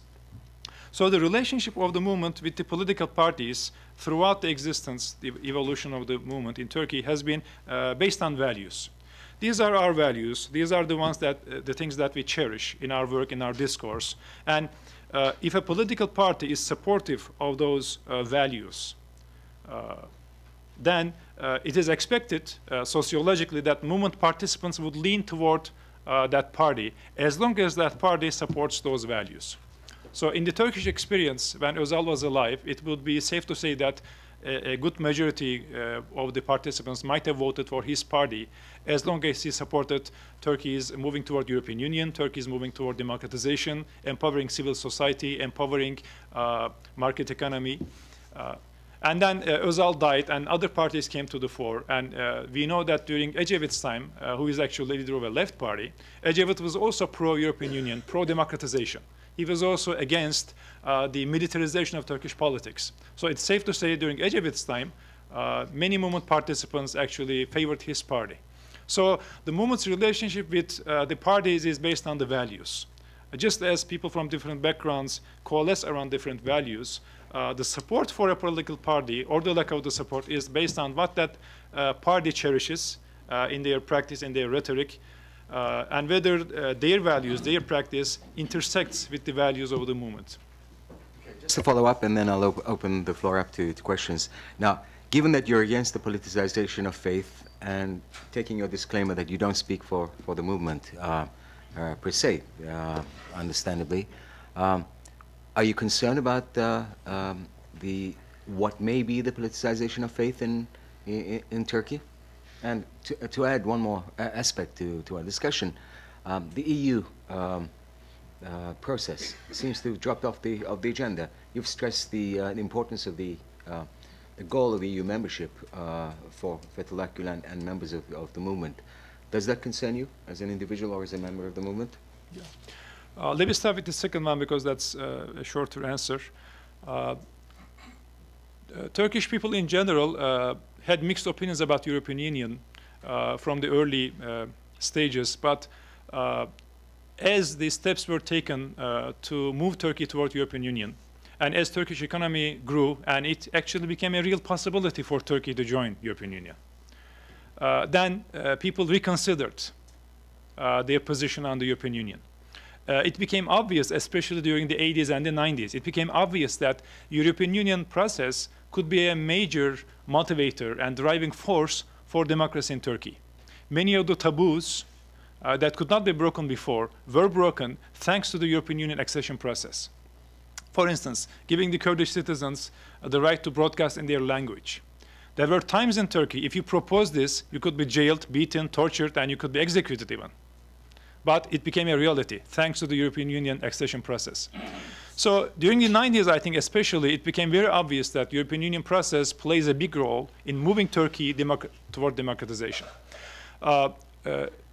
So the relationship of the movement with the political parties throughout the existence, the evolution of the movement in Turkey has been based on values. These are our values. These are the ones that, the things that we cherish in our work, in our discourse. And if a political party is supportive of those values, then it is expected sociologically that movement participants would lean toward that party as long as that party supports those values. So in the Turkish experience, when Özal was alive, it would be safe to say that a good majority of the participants might have voted for his party as long as he supported Turkey's moving toward European Union, Turkey's moving toward democratization, empowering civil society, empowering market economy. And then Özal died and other parties came to the fore. And we know that during Ecevit's time, who is actually leader of a left party, Ecevit was also pro-European Union, pro-democratization. He was also against the militarization of Turkish politics. So it's safe to say during Ecevit's time, many movement participants actually favored his party. So the movement's relationship with the parties is based on the values. Just as people from different backgrounds coalesce around different values, the support for a political party or the lack of the support is based on what that party cherishes in their practice, in their rhetoric, and whether their values, their practice intersects with the values of the movement. Just to follow up, and then I'll open the floor up to questions. Now, given that you're against the politicization of faith and taking your disclaimer that you don't speak for the movement per se, understandably, are you concerned about what may be the politicization of faith in Turkey? And to add one more aspect to our discussion, the EU process seems to have dropped off the agenda. You've stressed the importance of the goal of EU membership for Fethullah Gulen and members of the movement. Does that concern you as an individual or as a member of the movement? Yeah. Let me start with the second one because that's a shorter answer. Turkish people in general had mixed opinions about European Union from the early stages, but as the steps were taken to move Turkey toward European Union, and as Turkish economy grew, and it actually became a real possibility for Turkey to join European Union, then people reconsidered their position on the European Union. It became obvious, especially during the 80s and the 90s, it became obvious that European Union process could be a major motivator and driving force for democracy in Turkey. Many of the taboos that could not be broken before were broken thanks to the European Union accession process. For instance, giving the Kurdish citizens the right to broadcast in their language. There were times in Turkey, if you proposed this, you could be jailed, beaten, tortured, and you could be executed even. But it became a reality thanks to the European Union accession process. So during the 90s, I think especially, it became very obvious that the European Union process plays a big role in moving Turkey toward democratization.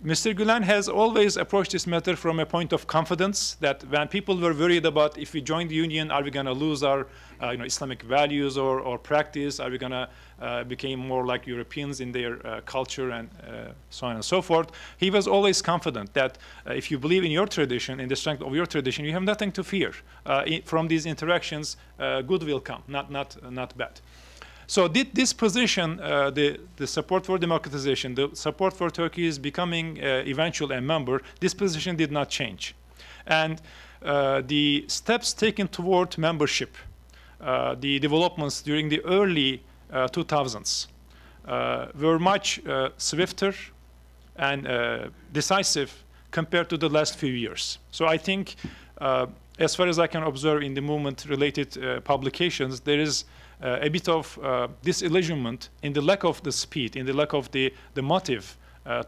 Mr. Gulen has always approached this matter from a point of confidence that when people were worried about if we join the union, are we going to lose our Islamic values or practice? Are we going to become more like Europeans in their culture and so on and so forth? He was always confident that if you believe in your tradition, in the strength of your tradition, you have nothing to fear. From these interactions, good will come, not bad. So this position, the support for democratization, the support for Turkey's becoming eventually a member, this position did not change. And the steps taken toward membership, the developments during the early 2000s were much swifter and decisive compared to the last few years. So I think, as far as I can observe in the movement-related publications, there is a bit of disillusionment in the lack of the speed, in the lack of the motive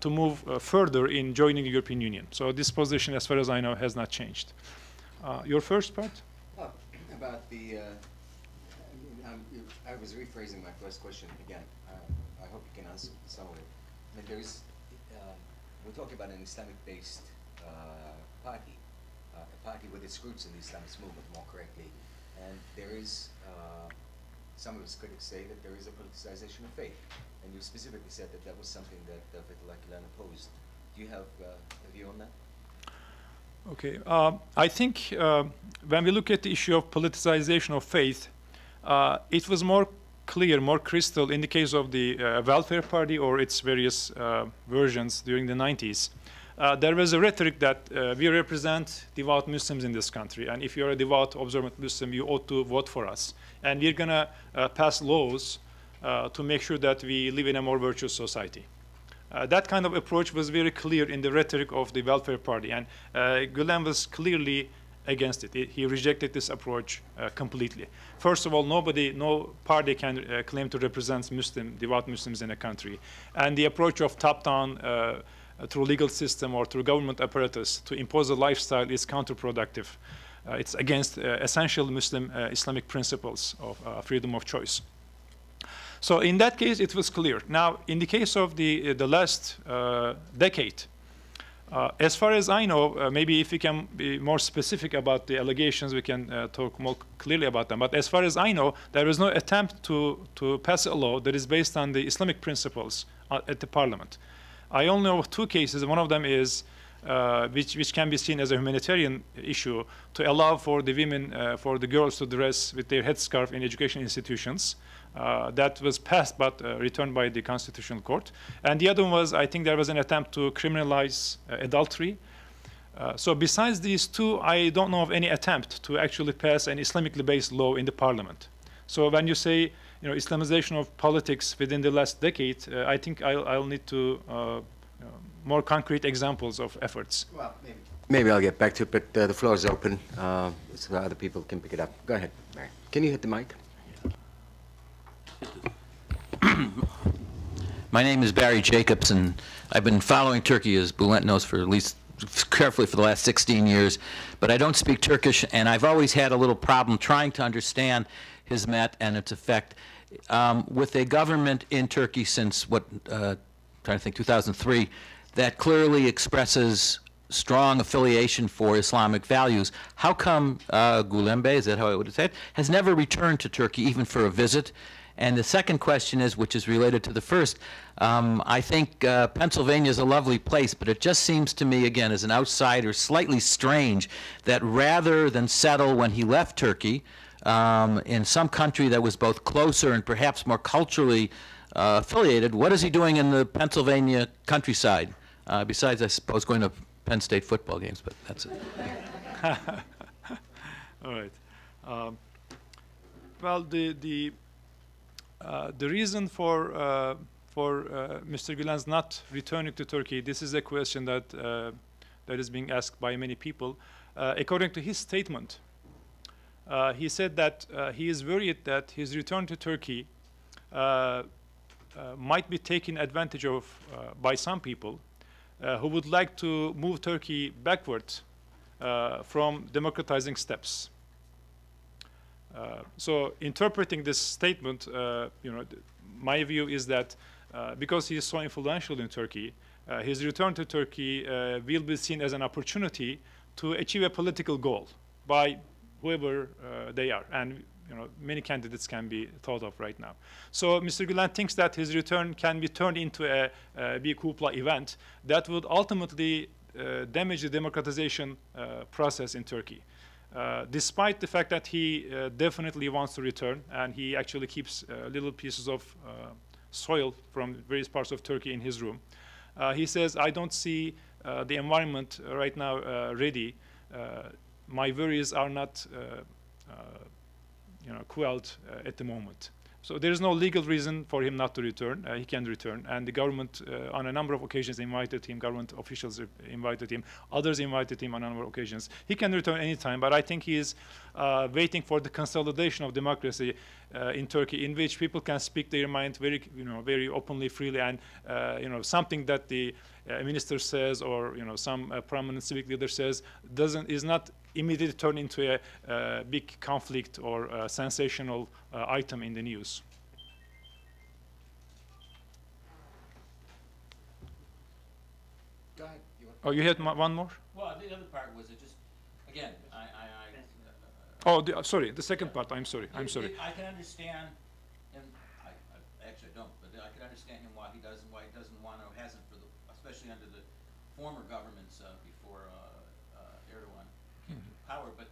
to move further in joining the European Union. So this position, as far as I know, has not changed. Your first part? About the, I was rephrasing my first question again. I hope you can answer some of it. I mean, there is, we're talking about an Islamic-based party, a party with its roots in the Islamist movement, more correctly. And there is, some of its critics say that there is a politicization of faith. And you specifically said that that was something that Fethullah Gulen opposed. Do you have a view on that? Okay. I think when we look at the issue of politicization of faith, it was more clear, more crystal in the case of the Welfare Party or its various versions during the 90s. There was a rhetoric that we represent devout Muslims in this country, and if you're a devout, observant Muslim, you ought to vote for us. And we're going to pass laws to make sure that we live in a more virtuous society. That kind of approach was very clear in the rhetoric of the Welfare Party, and Gulen was clearly against it. He rejected this approach completely. First of all, no party can claim to represent devout Muslims in a country. And the approach of top-down through legal system or through government apparatus to impose a lifestyle is counterproductive. It's against essential Muslim Islamic principles of freedom of choice. So in that case, it was clear. Now, in the case of the last decade, as far as I know, maybe if we can be more specific about the allegations, we can talk more clearly about them. But as far as I know, there was no attempt to pass a law that is based on the Islamic principles at the parliament. I only know of two cases. One of them is which can be seen as a humanitarian issue, to allow for the women, for the girls to dress with their headscarf in education institutions. That was passed but returned by the Constitutional Court. And the other one was, I think there was an attempt to criminalize adultery. So besides these two, I don't know of any attempt to actually pass an Islamically based law in the parliament. So when you say, you know, Islamization of politics within the last decade, I think I'll need to more concrete examples of efforts. Well, maybe I'll get back to it, but the floor is open so other people can pick it up. Go ahead, Mary. Can you hit the mic? My name is Barry Jacobs, and I've been following Turkey, as Bülent knows, for at least carefully for the last 16 years. But I don't speak Turkish, and I've always had a little problem trying to understand Hizmet and its effect with a government in Turkey since trying to think, 2003, that clearly expresses strong affiliation for Islamic values. How come Gulen Bey, is that how I would say it, has never returned to Turkey even for a visit? And the second question is, which is related to the first, I think Pennsylvania is a lovely place, but it just seems to me, again, as an outsider, slightly strange that rather than settle when he left Turkey in some country that was both closer and perhaps more culturally affiliated, what is he doing in the Pennsylvania countryside? Besides, I suppose, going to Penn State football games, but that's it. All right. Well, the reason for Mr. Gülen's not returning to Turkey, this is a question that that is being asked by many people. According to his statement, he said that he is worried that his return to Turkey might be taken advantage of by some people who would like to move Turkey backwards from democratizing steps. So interpreting this statement, my view is that because he is so influential in Turkey, his return to Turkey will be seen as an opportunity to achieve a political goal by whoever they are. And many candidates can be thought of right now. So Mr. Gülen thinks that his return can be turned into a big hoopla event that would ultimately damage the democratization process in Turkey. Despite the fact that he definitely wants to return, and he actually keeps little pieces of soil from various parts of Turkey in his room, he says, I don't see the environment right now ready. My worries are not quelled at the moment. So there is no legal reason for him not to return. He can return, and the government on a number of occasions invited him, government officials invited him, others invited him on a number of occasions. He can return anytime, but I think he is waiting for the consolidation of democracy in Turkey, in which people can speak their mind very openly, freely, and something that the minister says or some prominent civic leader says is not immediately turn into a big conflict or a sensational item in the news. Go ahead. Oh, you had one more? Well, the other part was it just, again, Sorry, the second part, I'm sorry. I can understand him, I actually don't, but I can understand him why he doesn't want to, hasn't, especially under the former governments before Erdogan came to power, but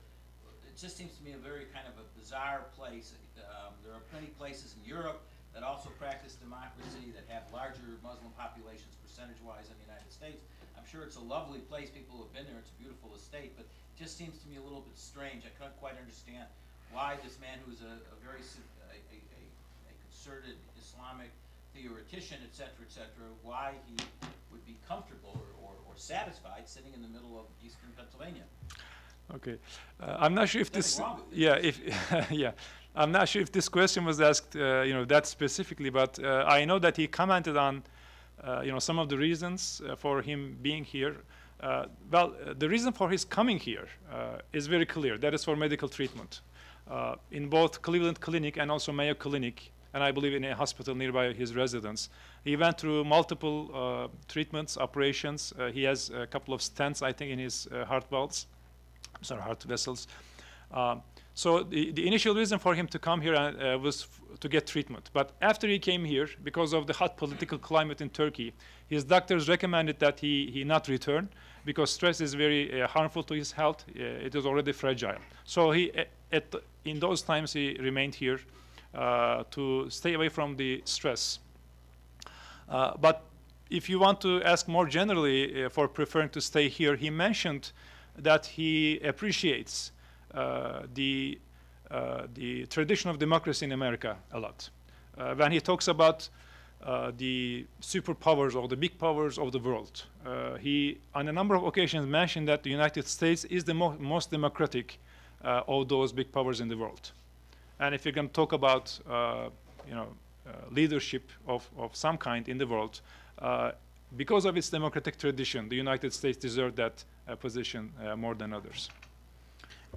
it just seems to me a very kind of a bizarre place. There are plenty of places in Europe that also practice democracy, that have larger Muslim populations percentage-wise in the United States. I'm sure it's a lovely place. People who have been there, it's a beautiful estate, but it just seems to me a little bit strange. I couldn't quite understand why this man who's a very concerted Islamic theoretician, et cetera, why he would be comfortable or satisfied sitting in the middle of eastern Pennsylvania. Okay, I'm not sure if this, I'm not sure if this question was asked, that specifically, but I know that he commented on, some of the reasons for him being here. Well, the reason for his coming here is very clear. That is for medical treatment. In both Cleveland Clinic and also Mayo Clinic, and I believe in a hospital nearby his residence, he went through multiple treatments, operations. He has a couple of stents, I think, in his heart vessels. So the initial reason for him to come here was to get treatment. But after he came here, because of the hot political climate in Turkey, his doctors recommended that he not return. because stress is very harmful to his health. It is already fragile. So in those times, he remained here to stay away from the stress. But if you want to ask more generally for preferring to stay here, he mentioned that he appreciates the tradition of democracy in America a lot. When he talks about the superpowers or the big powers of the world, he, on a number of occasions, mentioned that the United States is the most democratic of those big powers in the world. And if you can talk about leadership of some kind in the world, because of its democratic tradition, the United States deserved that position more than others.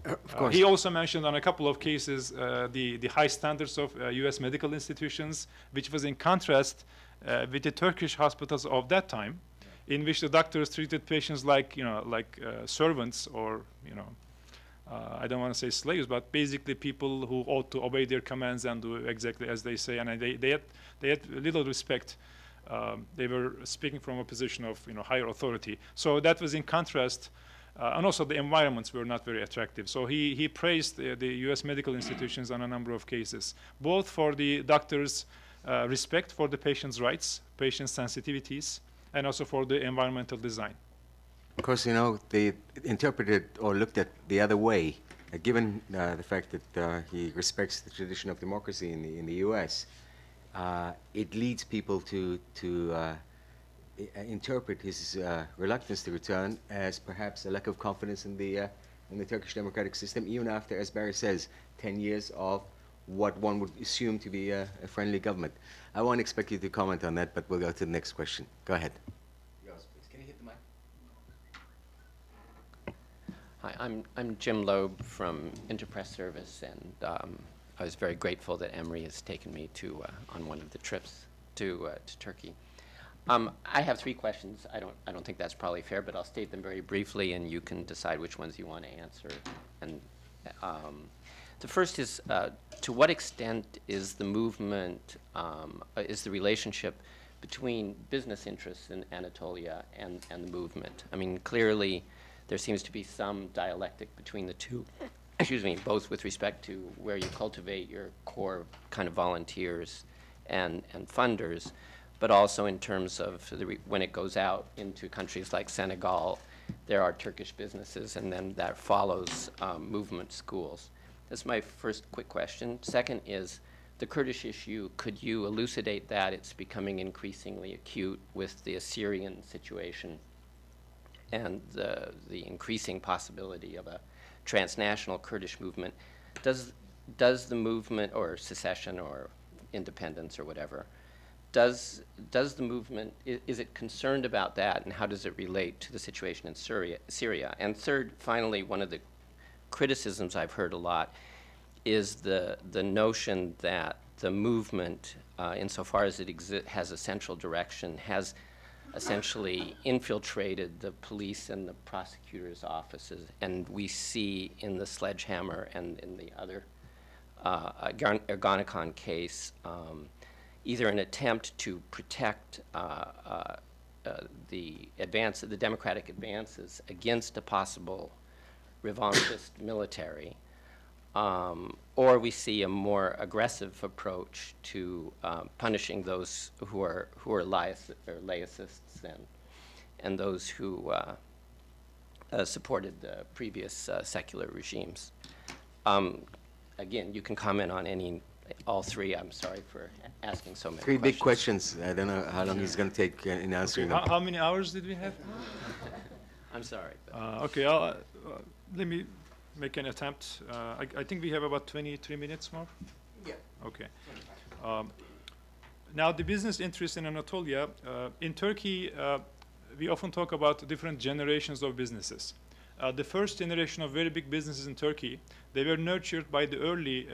Of course. He also mentioned on a couple of cases the high standards of US medical institutions, which was in contrast with the Turkish hospitals of that time, in which the doctors treated patients like servants, or I don't want to say slaves, but basically people who ought to obey their commands and do exactly as they say, and they had little respect. They were speaking from a position of higher authority. So that was in contrast. And also the environments were not very attractive. So he praised the US medical institutions on a number of cases, both for the doctors' respect for the patient's rights, patient sensitivities, and also for the environmental design. Of course, they interpreted or looked at the other way, given the fact that he respects the tradition of democracy in the US. It leads people to interpret his reluctance to return as perhaps a lack of confidence in the Turkish democratic system, even after, as Barry says, 10 years of what one would assume to be a friendly government. I won't expect you to comment on that, but we'll go to the next question. Go ahead. Yours, please. Can you hit the mic? Hi, I'm Jim Loeb from Interpress Service, and I was very grateful that Emory has taken me on one of the trips to Turkey. I have 3 questions. I don't think that's probably fair, but I'll state them very briefly, and you can decide which ones you want to answer. And the first is, to what extent is the movement, is the relationship between business interests in Anatolia and the movement? I mean, clearly, there seems to be some dialectic between the two. Excuse me, both with respect to where you cultivate your core kind of volunteers and funders, but also in terms of when it goes out into countries like Senegal, there are Turkish businesses, and then that follows movement schools. That's my first quick question. Second is the Kurdish issue. Could you elucidate that? It's becoming increasingly acute with the Assyrian situation and the increasing possibility of a transnational Kurdish movement. Does the movement, or secession or independence or whatever, does the movement, is it concerned about that, and how does it relate to the situation in Syria? And third, finally, one of the criticisms I've heard a lot is the notion that the movement, insofar as it has a central direction, has essentially infiltrated the police and the prosecutor's offices, and we see in the Sledgehammer and in the other Ergonokon case either an attempt to protect the democratic advances against a possible revanchist military, or we see a more aggressive approach to punishing those who are laicists and those who supported the previous secular regimes. Again, you can comment on all 3. I'm sorry for asking so many 3 questions. big questions. I don't know how long he's going to take in answering them. How many hours did we have? I'm sorry. Okay, let me make an attempt. I think we have about 23 minutes more. Yeah. Okay. Now, the business interest in Anatolia, in Turkey, we often talk about different generations of businesses. The first generation of very big businesses in Turkey, they were nurtured by the early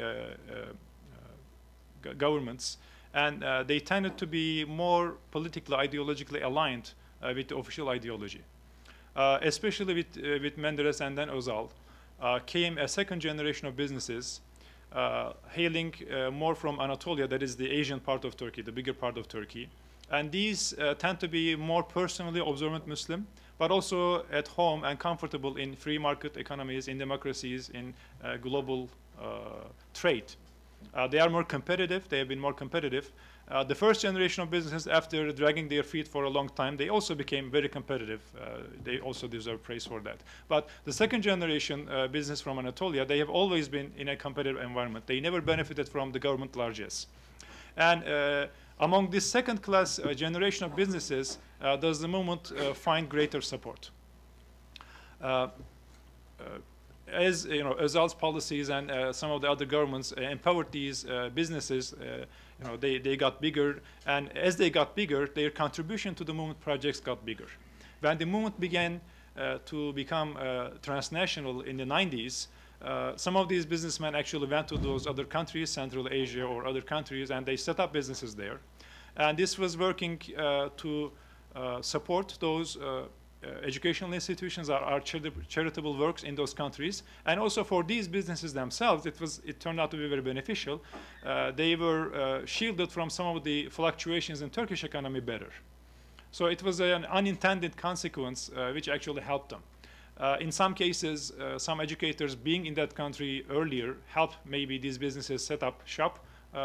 governments, and they tended to be more politically, ideologically aligned with the official ideology. Especially with Menderes and then Özal, came a second generation of businesses hailing more from Anatolia, that is the Asian part of Turkey, the bigger part of Turkey. And these tend to be more personally observant Muslim, but also at home and comfortable in free market economies, in democracies, in global trade. They are more competitive. They have been more competitive. The first generation of businesses, after dragging their feet for a long time, they also became very competitive. They also deserve praise for that. But the second generation business from Anatolia, they have always been in a competitive environment. They never benefited from the government largesse. And among this second class generation of businesses, does the movement find greater support? As you know, Özal's policies and some of the other governments empowered these businesses. You know, they got bigger, and as they got bigger, their contribution to the movement projects got bigger. When the movement began to become transnational in the 90s, some of these businessmen actually went to those other countries, Central Asia or other countries, and they set up businesses there. And this was working to support those educational institutions, our charitable works in those countries, and also for these businesses themselves, it turned out to be very beneficial. They were shielded from some of the fluctuations in Turkish economy better. So it was an unintended consequence which actually helped them. In some cases, some educators being in that country earlier helped maybe these businesses set up shop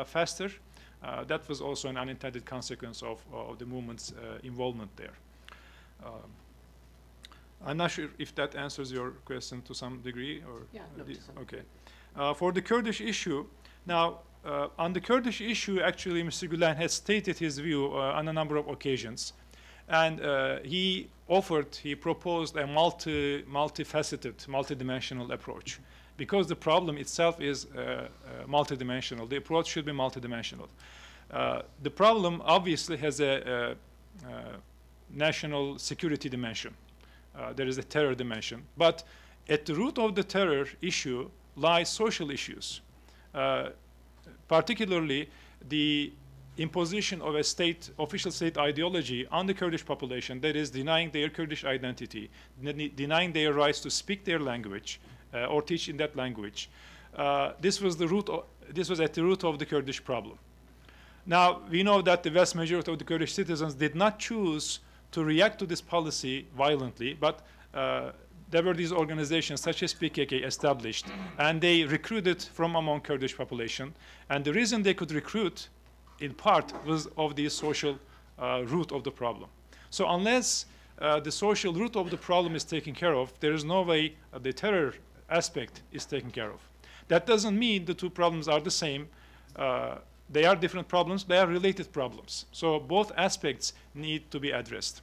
faster. That was also an unintended consequence of the movement's involvement there. I'm not sure if that answers your question to some degree, or Yeah, no, to some okay. For the Kurdish issue, now on the Kurdish issue, actually, Mr. Gulen has stated his view on a number of occasions, and he proposed a multifaceted, multidimensional approach, because the problem itself is multidimensional. The approach should be multidimensional. The problem obviously has a national security dimension. There is a terror dimension. But at the root of the terror issue lies social issues, particularly the imposition of a official state ideology on the Kurdish population, that is denying their Kurdish identity, denying their rights to speak their language or teach in that language. This was at the root of the Kurdish problem. Now, we know that the vast majority of the Kurdish citizens did not choose to react to this policy violently, but there were these organizations such as PKK established, and they recruited from among Kurdish population. And the reason they could recruit, in part, was of the social root of the problem. So unless the social root of the problem is taken care of, there is no way the terror aspect is taken care of. That doesn't mean the two problems are the same. They are different problems. They are related problems. So both aspects need to be addressed.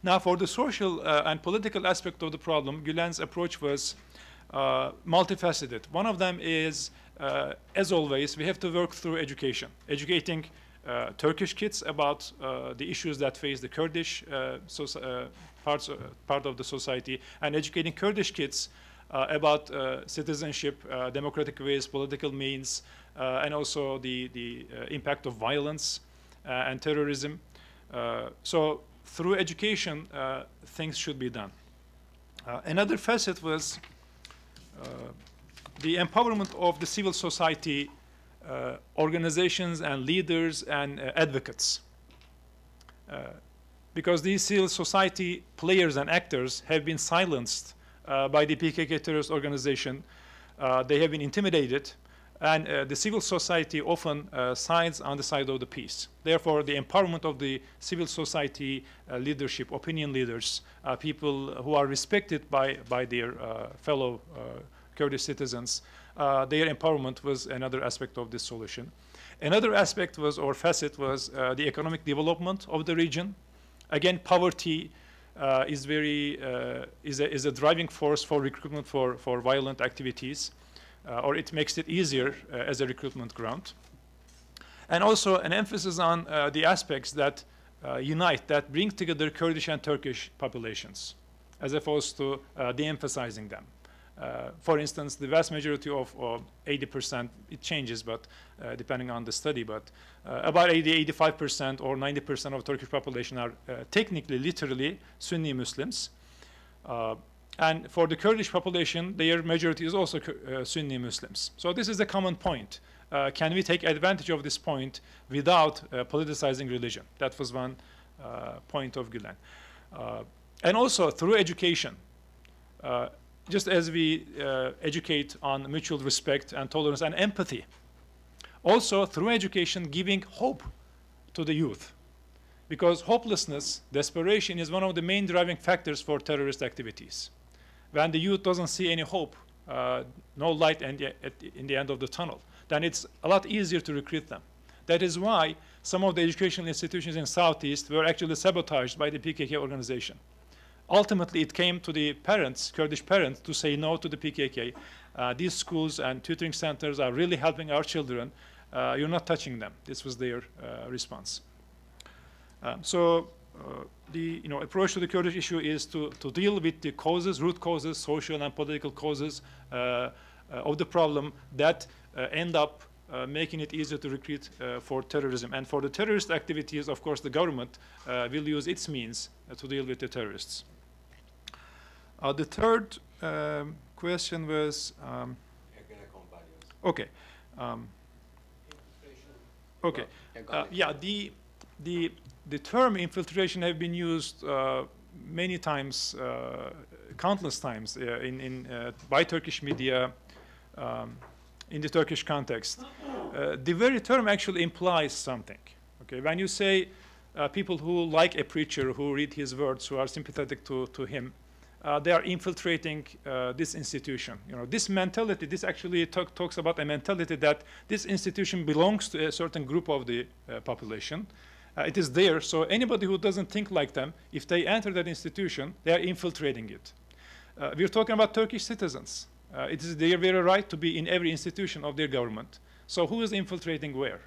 Now, for the social and political aspect of the problem, Gülen's approach was multifaceted. One of them is, as always, we have to work through education, educating Turkish kids about the issues that face the Kurdish part of the society, and educating Kurdish kids about citizenship, democratic ways, political means, and also the impact of violence and terrorism. So through education, things should be done. Another facet was the empowerment of the civil society organizations and leaders and advocates. Because these civil society players and actors have been silenced by the PKK terrorist organization. They have been intimidated, and the civil society often sides on the side of the peace. Therefore, the empowerment of the civil society leadership, opinion leaders, people who are respected by their fellow Kurdish citizens, their empowerment was another aspect of this solution. Another aspect was, or facet was, the economic development of the region. Again, poverty is a driving force for recruitment for violent activities, or it makes it easier as a recruitment ground. And also an emphasis on the aspects that unite, that bring together Kurdish and Turkish populations, as opposed to de-emphasizing them. For instance, the vast majority of 80%, it changes, but depending on the study, but about 85% or 90% of Turkish population are technically, literally Sunni Muslims. And for the Kurdish population, their majority is also Sunni Muslims. So this is a common point. Can we take advantage of this point without politicizing religion? That was one point of Gülen. And also through education, just as we educate on mutual respect and tolerance and empathy, also through education giving hope to the youth. Because hopelessness, desperation is one of the main driving factors for terrorist activities. When the youth doesn't see any hope, no light in the end of the tunnel, then it's a lot easier to recruit them. That is why some of the educational institutions in Southeast were actually sabotaged by the PKK organization. Ultimately, it came to the parents, Kurdish parents, to say no to the PKK. These schools and tutoring centers are really helping our children. You're not touching them. This was their response. The approach to the Kurdish issue is to deal with the causes, root causes, social and political causes of the problem that end up making it easier to recruit for terrorism. And for the terrorist activities, of course, the government will use its means to deal with the terrorists. The third question was, okay. Okay. Yeah, the term infiltration have been used many times, countless times by Turkish media in the Turkish context. The very term actually implies something. Okay, when you say people who like a preacher, who read his words, who are sympathetic to him, they are infiltrating this institution. This mentality, this actually talks about a mentality that this institution belongs to a certain group of the population. It is there, so anybody who doesn't think like them, if they enter that institution, they are infiltrating it. We're talking about Turkish citizens. It is their very right to be in every institution of their government. So who is infiltrating where?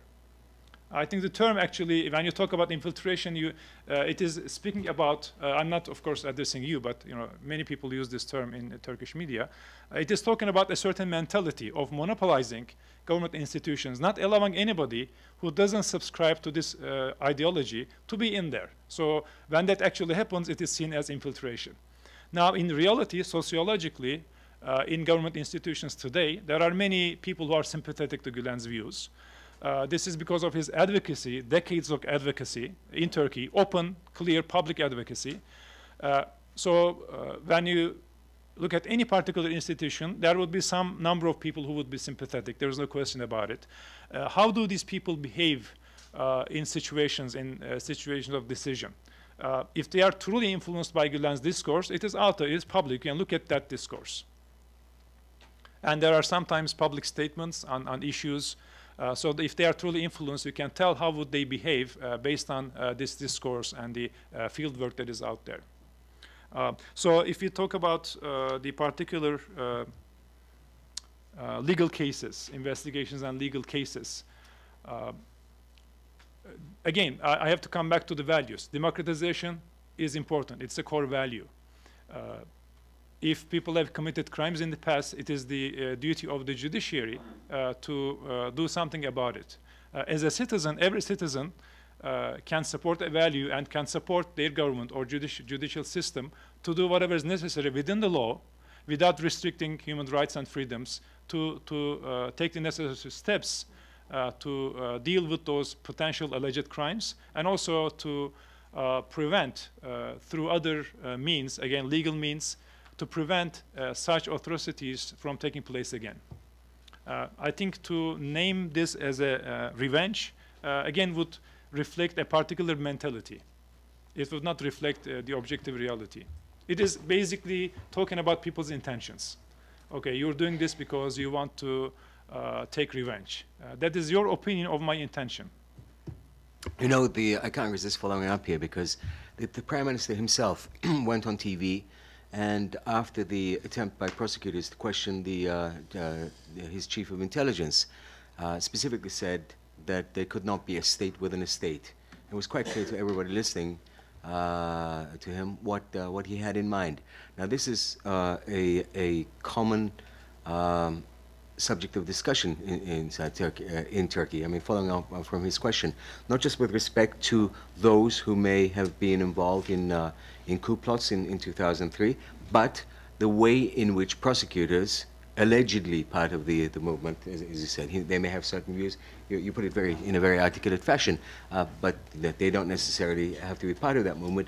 I think the term actually, when you talk about infiltration, it is speaking about, I'm not, of course, addressing you, but many people use this term in Turkish media. It is talking about a certain mentality of monopolizing government institutions, not allowing anybody who doesn't subscribe to this ideology to be in there. So when that actually happens, it is seen as infiltration. Now, in reality, sociologically, in government institutions today, there are many people who are sympathetic to Gulen's views. This is because of his advocacy, decades of advocacy in Turkey, open, clear, public advocacy. When you look at any particular institution, there would be some number of people who would be sympathetic. There is no question about it. How do these people behave in situations of decision? If they are truly influenced by Gulen's discourse, it is out there, it is public. You can look at that discourse. And there are sometimes public statements on issues. So if they are truly influenced, you can tell how would they behave based on this discourse and the field work that is out there. So if you talk about the particular legal cases, investigations and legal cases, again, I have to come back to the values. Democratization is important. It's a core value. If people have committed crimes in the past, it is the duty of the judiciary to do something about it. As a citizen, every citizen can support a value and can support their government or judicial system to do whatever is necessary within the law without restricting human rights and freedoms to take the necessary steps to deal with those potential alleged crimes and also to prevent through other means, again, legal means, to prevent such atrocities from taking place again. I think to name this as a revenge, again, would reflect a particular mentality. It would not reflect the objective reality. It is basically talking about people's intentions. Okay, you're doing this because you want to take revenge. That is your opinion of my intention. You know, I can't resist following up here because the Prime Minister himself went on TV, and after the attempt by prosecutors to question his chief of intelligence, specifically said that there could not be a state within a state. It was quite clear to everybody listening to him what he had in mind. Now, this is a common subject of discussion in Turkey. I mean, following up from his question, not just with respect to those who may have been involved in coup plots in 2003, but the way in which prosecutors, allegedly part of the movement, as you said, they may have certain views. You put it in a very articulate fashion, but that they don't necessarily have to be part of that movement.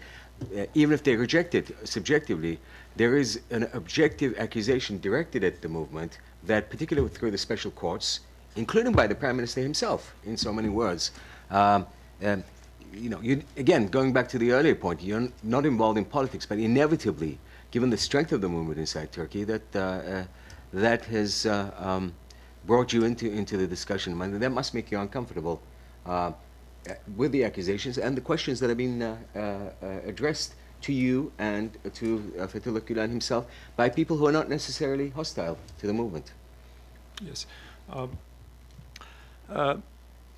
even if they reject it subjectively, there is an objective accusation directed at the movement that, particularly through the special courts, including by the Prime Minister himself, in so many words. You know, again, going back to the earlier point, you're not involved in politics, but inevitably, given the strength of the movement inside Turkey, that has brought you into the discussion. And that must make you uncomfortable with the accusations and the questions that have been addressed to you and to Fethullah Gulen himself by people who are not necessarily hostile to the movement. Yes.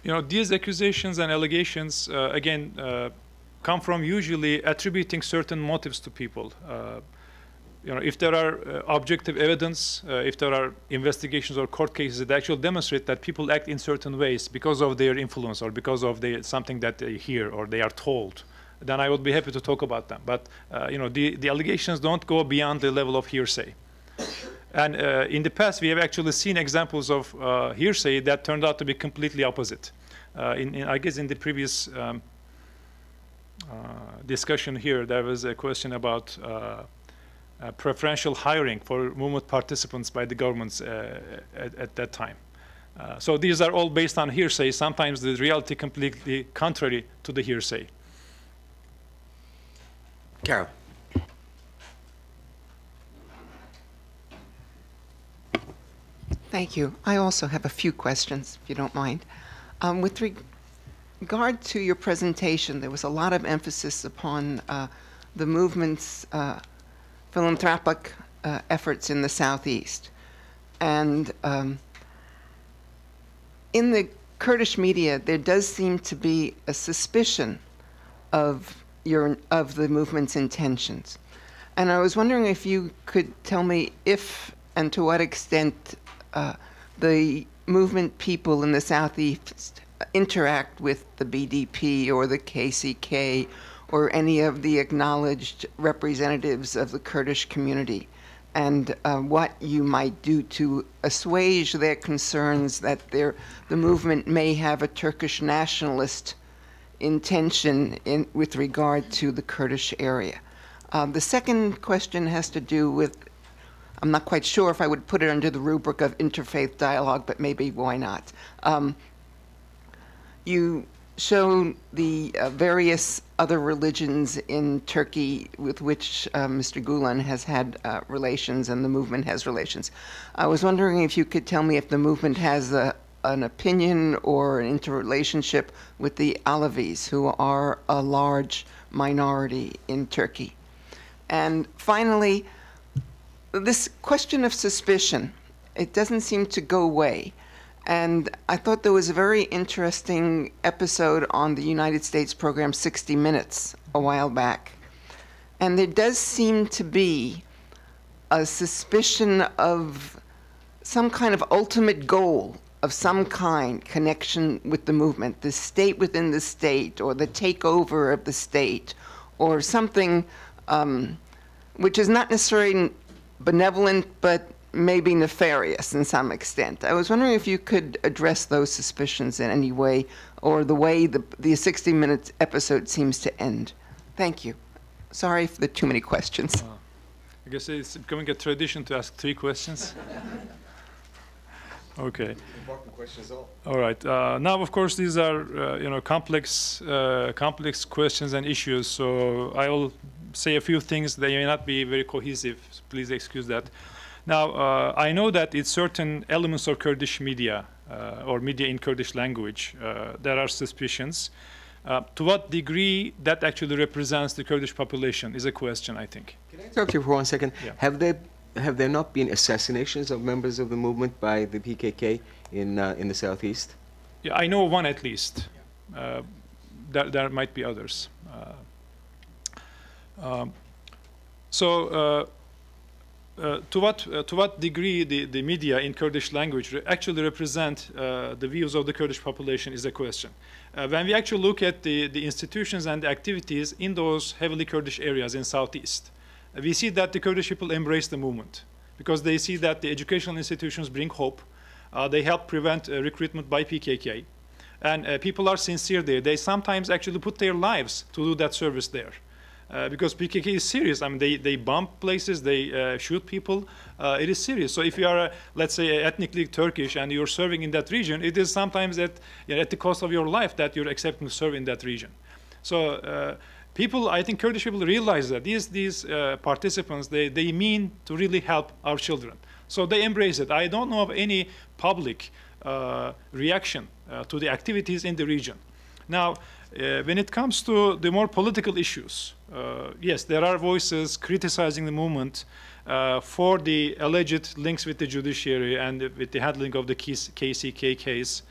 You know, these accusations and allegations, again, come from usually attributing certain motives to people. You know, if there are objective evidence, if there are investigations or court cases that actually demonstrate that people act in certain ways because of their influence or because of something that they hear or they are told, then I would be happy to talk about them. But you know, the allegations don't go beyond the level of hearsay. And in the past, we have actually seen examples of hearsay that turned out to be completely opposite. I guess in the previous discussion here, there was a question about preferential hiring for movement participants by the governments at that time. So these are all based on hearsay, sometimes the reality completely contrary to the hearsay. Carol. Thank you. I also have a few questions, if you don't mind. With regard to your presentation, there was a lot of emphasis upon the movement's philanthropic efforts in the Southeast. And in the Kurdish media, there does seem to be a suspicion of the movement's intentions. And I was wondering if you could tell me if and to what extent the movement people in the Southeast interact with the BDP or the KCK or any of the acknowledged representatives of the Kurdish community, and what you might do to assuage their concerns that the movement may have a Turkish nationalist intention with regard to the Kurdish area. The second question has to do with, I'm not quite sure if I would put it under the rubric of interfaith dialogue, but maybe why not? You show the various other religions in Turkey with which Mr. Gulen has had relations and the movement has relations. I was wondering if you could tell me if the movement has an opinion or an interrelationship with the Alevis, who are a large minority in Turkey. And finally, this question of suspicion, it doesn't seem to go away. And I thought there was a very interesting episode on the United States program 60 Minutes a while back. And there does seem to be a suspicion of some kind of ultimate goal of some kind, connection with the movement, the state within the state, or the takeover of the state, or something which is not necessarily benevolent, but maybe nefarious in some extent. I was wondering if you could address those suspicions in any way, or the way the 60 Minutes episode seems to end. Thank you. Sorry for the too many questions. I guess it's becoming a tradition to ask 3 questions. Okay. Important questions all. All right. Now, of course, these are complex questions and issues. So I will say a few things. They may not be very cohesive. So please excuse that. Now, I know that it's certain elements of Kurdish media or media in Kurdish language. There are suspicions. To what degree that actually represents the Kurdish population is a question, I think. Can I interrupt you for 1 second? Yeah. Have there not been assassinations of members of the movement by the PKK in the Southeast? Yeah, I know one at least. There might be others. To what degree the media in Kurdish language actually represent the views of the Kurdish population is a question. When we actually look at the institutions and the activities in those heavily Kurdish areas in Southeast, we see that the Kurdish people embrace the movement because they see that the educational institutions bring hope. They help prevent recruitment by PKK. And people are sincere there. They sometimes actually put their lives to do that service there. because PKK is serious. I mean, they bomb places, they shoot people. It is serious. So if you are, let's say, ethnically Turkish and you're serving in that region, it is sometimes at the cost of your life that you're accepting to serve in that region. So people, I think Kurdish people realize that these participants, they mean to really help our children. So they embrace it. I don't know of any public reaction to the activities in the region. Now, when it comes to the more political issues, yes, there are voices criticizing the movement for the alleged links with the judiciary and with the handling of the KCK case.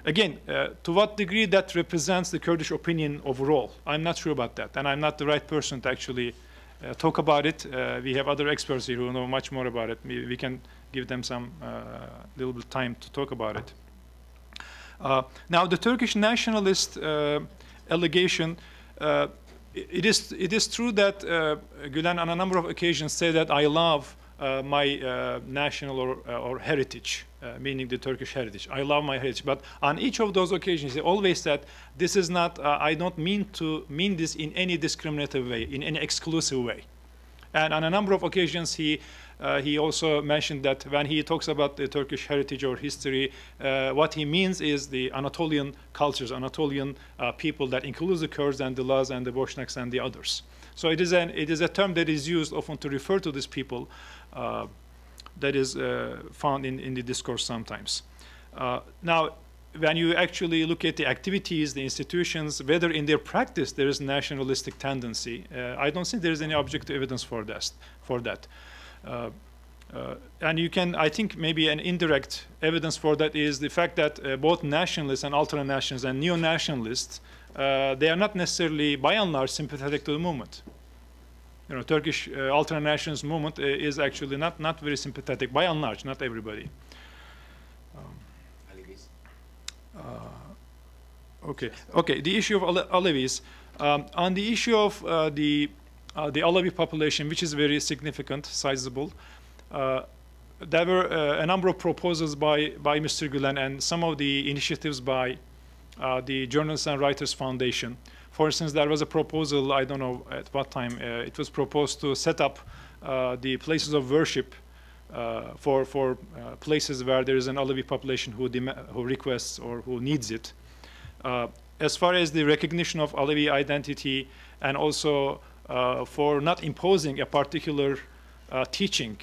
Again, to what degree that represents the Kurdish opinion overall, I'm not sure about that, and I'm not the right person to actually talk about it. We have other experts here who know much more about it. We can give them some little bit of time to talk about it. Now, the Turkish nationalist allegation, it is true that Gulen on a number of occasions said that I love my national or heritage, meaning the Turkish heritage. I love my heritage. But on each of those occasions, he always said, this is not, I don't mean this in any discriminative way, in any exclusive way. And on a number of occasions, he also mentioned that when he talks about the Turkish heritage or history, what he means is the Anatolian cultures, Anatolian people that includes the Kurds and the Laz and the Bosniaks and the others. So it is a term that is used often to refer to these people that is found in the discourse sometimes. Now, when you actually look at the activities, the institutions, whether in their practice there is nationalistic tendency, I don't think there is any objective evidence for that. And you can, I think maybe an indirect evidence for that is the fact that both nationalists and ultra-nationalists and neo-nationalists, they are not necessarily, by and large, sympathetic to the movement. You know, Turkish ultra-nationalist movement is actually not very sympathetic, by and large, not everybody. Okay. The issue of Alevis. On the issue of the Alevi population, which is very significant, sizable, there were a number of proposals by Mr. Gulen and some of the initiatives by the Journalists and Writers Foundation. For instance, there was a proposal, I don't know at what time, it was proposed to set up the places of worship for places where there is an Alevi population who requests or who needs it. As far as the recognition of Alevi identity and also for not imposing a particular teaching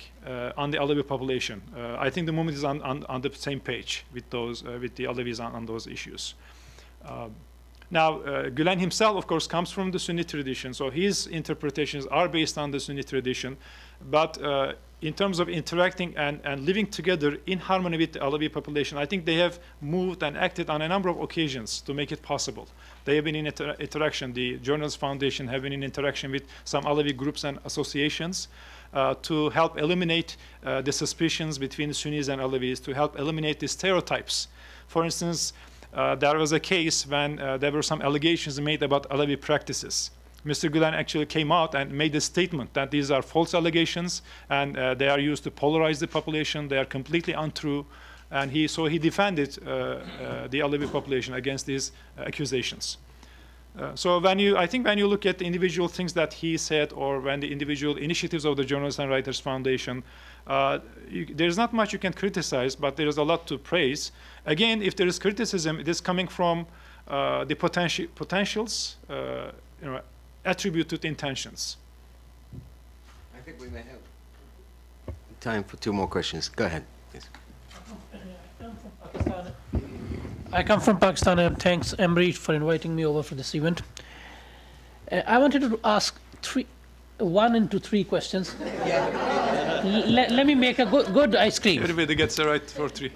on the Alevi population, I think the movement is on the same page with the Alevis on those issues. Now, Gulen himself, of course, comes from the Sunni tradition, so his interpretations are based on the Sunni tradition. But in terms of interacting and living together in harmony with the Alevi population, I think they have moved and acted on a number of occasions to make it possible. They have been in interaction. The Journalists Foundation have been in interaction with some Alevi groups and associations to help eliminate the suspicions between Sunnis and Alevis, to help eliminate the stereotypes. For instance, there was a case when there were some allegations made about Alevi practices. Mr. Gulen actually came out and made a statement that these are false allegations and they are used to polarize the population. They are completely untrue. And so he defended the Alevi population against these accusations. So I think when you look at the individual things that he said or when the individual initiatives of the Journalists and Writers Foundation, there's not much you can criticize, but there is a lot to praise. Again, if there is criticism, it is coming from the potentials, attributed intentions. I think we may have time for 2 more questions. Go ahead, please. I come from Pakistan, and thanks, Emory, for inviting me over for this event. I wanted to ask 1 to 3 questions. Let me make a good ice cream. Everybody gets the right for 3.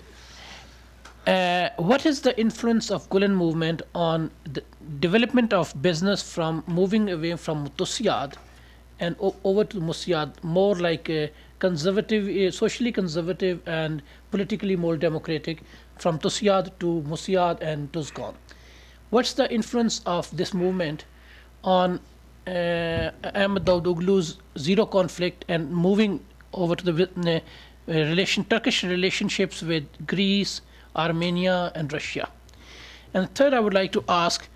What is the influence of Gulen movement on the development of business from moving away from Mutasiyad and over to Musayyad, more like a conservative, socially conservative and politically more democratic, from Mutasiyad to Musayyad and Tuzgan? What's the influence of this movement on Ahmed Davutoglu's zero conflict and moving over to the Turkish relationships with Greece, Armenia, and Russia? And third, I would like to ask,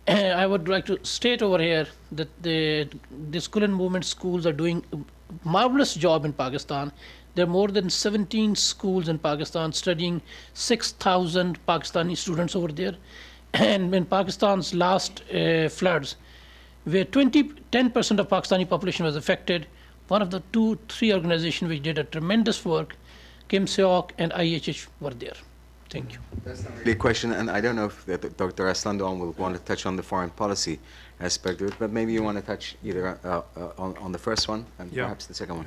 I would like to state over here that this Gulen movement schools are doing a marvelous job in Pakistan. There are more than 17 schools in Pakistan studying 6,000 Pakistani students over there. And in Pakistan's last floods, where 10% of Pakistani population was affected, one of the 2-3 organizations which did a tremendous work, Kim Seok and IHH, were there. Thank you. That's not really a question, and I don't know if Dr. Aslandogan will want to touch on the foreign policy aspect of it, but maybe you want to touch either on the first one and perhaps the second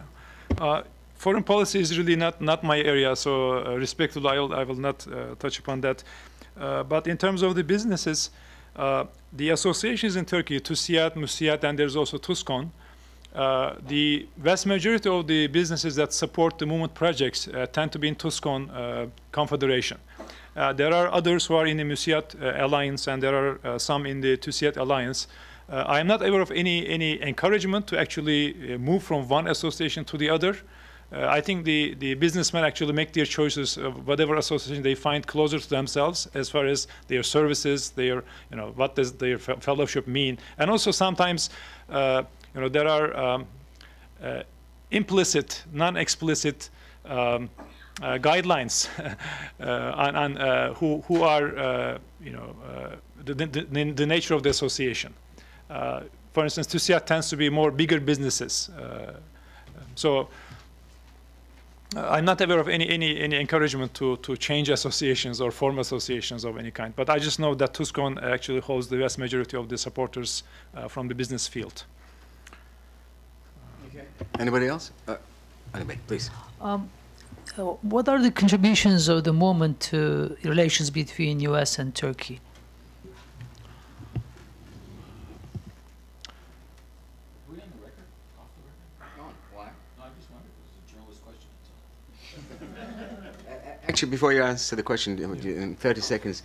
one. Foreign policy is really not my area, so respectfully, I will not touch upon that. But in terms of the businesses, the associations in Turkey, TÜSİAD, MÜSİAD, and there's also TUSKON, the vast majority of the businesses that support the movement projects tend to be in TUSKON confederation. There are others who are in the MÜSİAD alliance, and there are some in the TÜSİAD alliance. I am not aware of any encouragement to actually move from one association to the other. I think the businessmen actually make their choices of whatever association they find closer to themselves as far as their services, their, what does their fellowship mean. And also sometimes, there are implicit, non-explicit guidelines on who are, the nature of the association. For instance, TÜSİAD tends to be more bigger businesses. So I'm not aware of any encouragement to change associations or form associations of any kind. But I just know that TUSKON actually holds the vast majority of the supporters from the business field. Okay. Anybody else? Anybody, please. What are the contributions of the movement to relations between U.S. and Turkey? Actually, before you answer the question, in 30 seconds,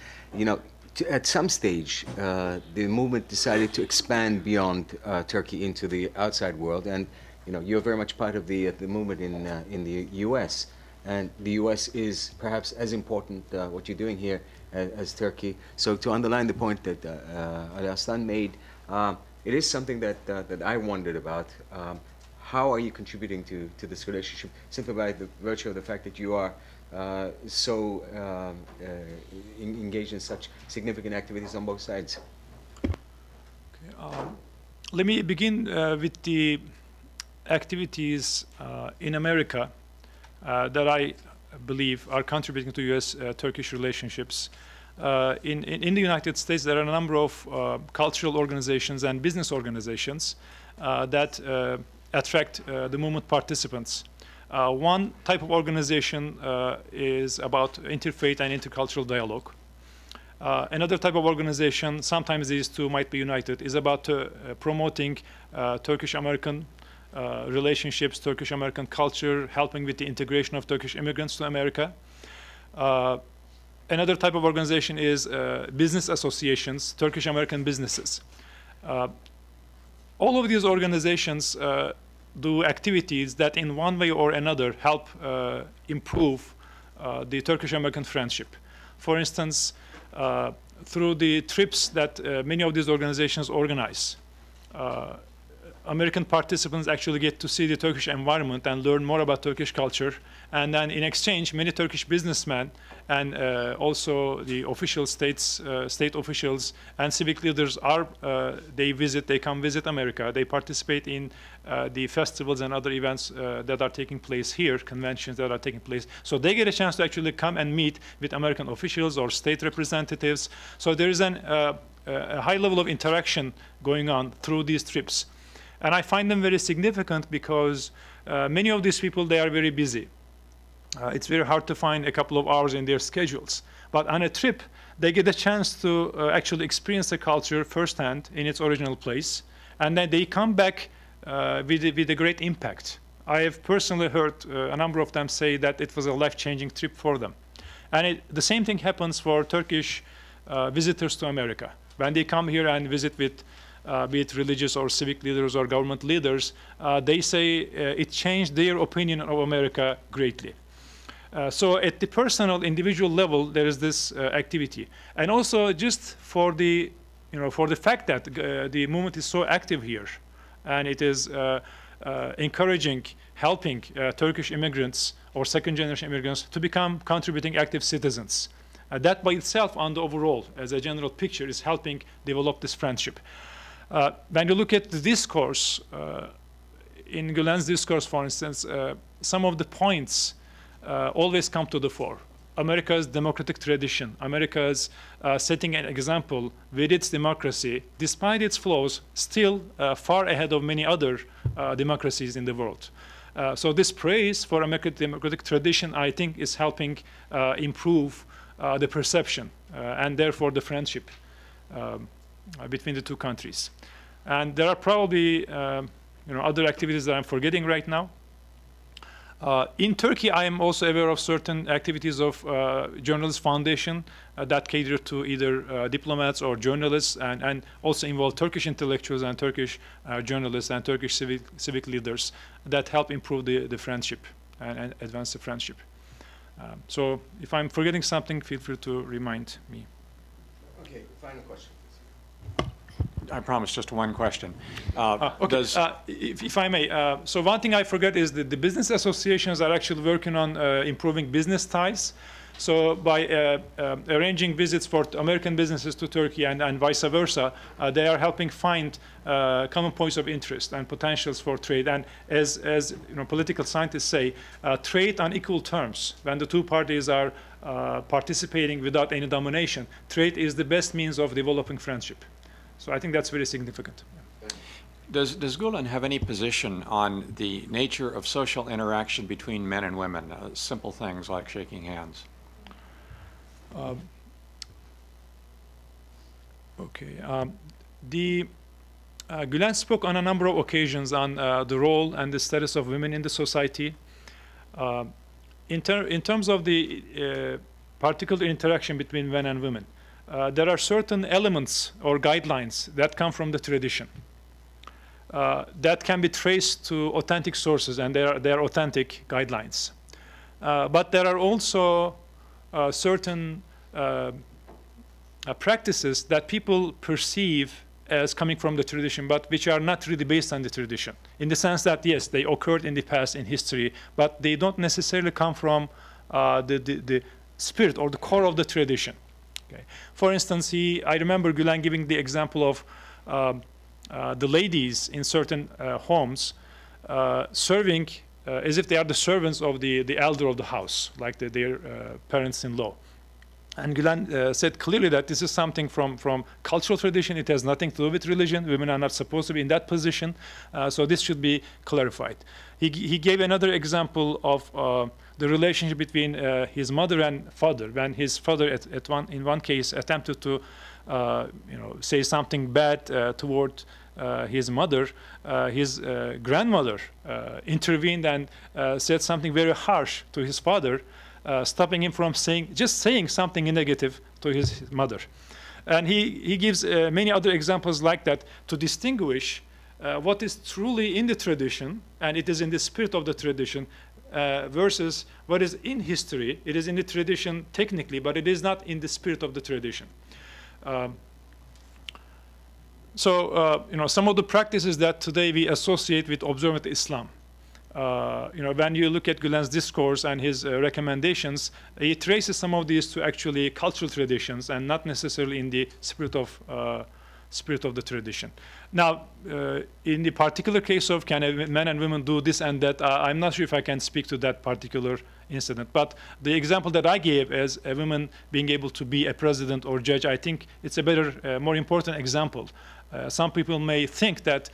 at some stage, the movement decided to expand beyond Turkey into the outside world, and you're very much part of the movement in the U.S., and the U.S. is perhaps as important what you're doing here as Turkey. So to underline the point that Ali Aslan made, it is something that I wondered about. How are you contributing to this relationship simply by the virtue of the fact that you are so engaged in such significant activities on both sides? Okay, let me begin with the activities in America that I believe are contributing to U.S.-Turkish relationships. In the United States, there are a number of cultural organizations and business organizations that attract the movement participants. One type of organization is about interfaith and intercultural dialogue. Another type of organization, sometimes these two might be united, is about promoting Turkish-American relationships, Turkish-American culture, helping with the integration of Turkish immigrants to America. Another type of organization is business associations, Turkish-American businesses. All of these organizations do activities that in one way or another help improve the Turkish-American friendship. For instance, through the trips that many of these organizations organize, American participants actually get to see the Turkish environment and learn more about Turkish culture. And then in exchange, many Turkish businessmen and also the official state officials and civic leaders they come visit America. They participate in the festivals and other events that are taking place here, conventions that are taking place. So they get a chance to actually come and meet with American officials or state representatives. So there is a high level of interaction going on through these trips. And I find them very significant because many of these people, they are very busy. It's very hard to find a couple of hours in their schedules. But on a trip, they get a chance to actually experience the culture firsthand in its original place. And then they come back with a great impact. I have personally heard a number of them say that it was a life-changing trip for them. And the same thing happens for Turkish visitors to America. When they come here and visit with be it religious or civic leaders or government leaders, they say it changed their opinion of America greatly. So at the personal, individual level, there is this activity. And also just for the for the fact that the movement is so active here, and it is encouraging, helping Turkish immigrants or second-generation immigrants to become contributing active citizens. That by itself, on the overall, as a general picture, is helping develop this friendship. When you look at the discourse, in Gulen's discourse, for instance, some of the points always come to the fore. America's democratic tradition, America's setting an example with its democracy, despite its flaws, still far ahead of many other democracies in the world. So this praise for American democratic tradition, I think, is helping improve the perception and therefore the friendship between the two countries. And there are probably other activities that I'm forgetting right now. In Turkey, I am also aware of certain activities of Journalist Foundation that cater to either diplomats or journalists, and also involve Turkish intellectuals and Turkish journalists and Turkish civic leaders that help improve the friendship and advance the friendship. So if I'm forgetting something, feel free to remind me. Okay, final question. I promise just one question. Okay. If I may, so one thing I forgot is that the business associations are actually working on improving business ties. So by arranging visits for American businesses to Turkey and vice versa, they are helping find common points of interest and potentials for trade. And as political scientists say, trade on equal terms, when the two parties are participating without any domination, trade is the best means of developing friendship. So I think that's very significant. Does Gulen have any position on the nature of social interaction between men and women, simple things like shaking hands? Okay. Gulen spoke on a number of occasions on the role and the status of women in the society. In terms of the particular interaction between men and women, there are certain elements or guidelines that come from the tradition that can be traced to authentic sources, and they are authentic guidelines. But there are also certain practices that people perceive as coming from the tradition, but which are not really based on the tradition, in the sense that, yes, they occurred in the past in history, but they don't necessarily come from the spirit or the core of the tradition. Okay. For instance, I remember Gulen giving the example of the ladies in certain homes serving as if they are the servants of the elder of the house, like their parents-in-law. And Gulen said clearly that this is something from cultural tradition. It has nothing to do with religion. Women are not supposed to be in that position. So this should be clarified. He gave another example of the relationship between his mother and father, when his father in one case attempted to say something bad toward his mother. His grandmother intervened and said something very harsh to his father, stopping him from saying something negative to his mother. And he gives many other examples like that to distinguish what is truly in the tradition, and it is in the spirit of the tradition, versus what is in history. It is in the tradition technically, but it is not in the spirit of the tradition. So some of the practices that today we associate with observant Islam. When you look at Gulen's discourse and his recommendations, he traces some of these to actually cultural traditions and not necessarily in the spirit of the tradition. Now, in the particular case of can men and women do this and that, I'm not sure if I can speak to that particular incident. But the example that I gave as a woman being able to be a president or judge, I think it's a better, more important example. Some people may think that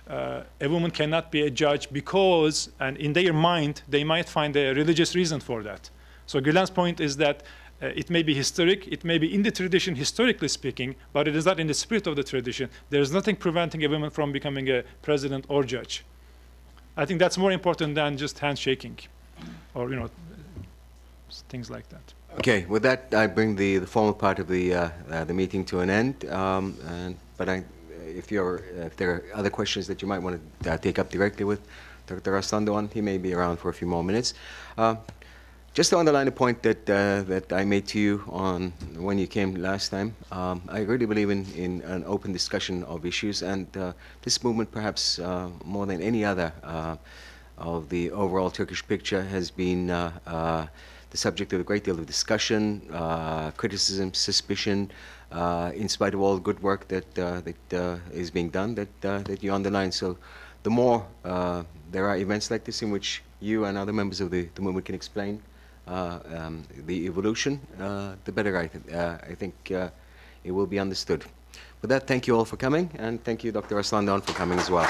a woman cannot be a judge because, and in their mind, they might find a religious reason for that. So Gulen's point is that it may be historic, it may be in the tradition historically speaking, but it is not in the spirit of the tradition. There is nothing preventing a woman from becoming a president or judge. I think that's more important than just handshaking or things like that. Okay, with that, I bring the formal part of the meeting to an end. If there are other questions that you might want to take up directly with Dr. Aslandogan, he may be around for a few more minutes. Just to underline a point that I made to you on when you came last time, I really believe in an open discussion of issues, and this movement, perhaps more than any other of the overall Turkish picture, has been the subject of a great deal of discussion, criticism, suspicion, in spite of all the good work that is being done, that you underline. So the more there are events like this in which you and other members of the movement can explain the evolution, the better I think it will be understood. With that, thank you all for coming, and thank you, Dr. Aslandogan, for coming as well.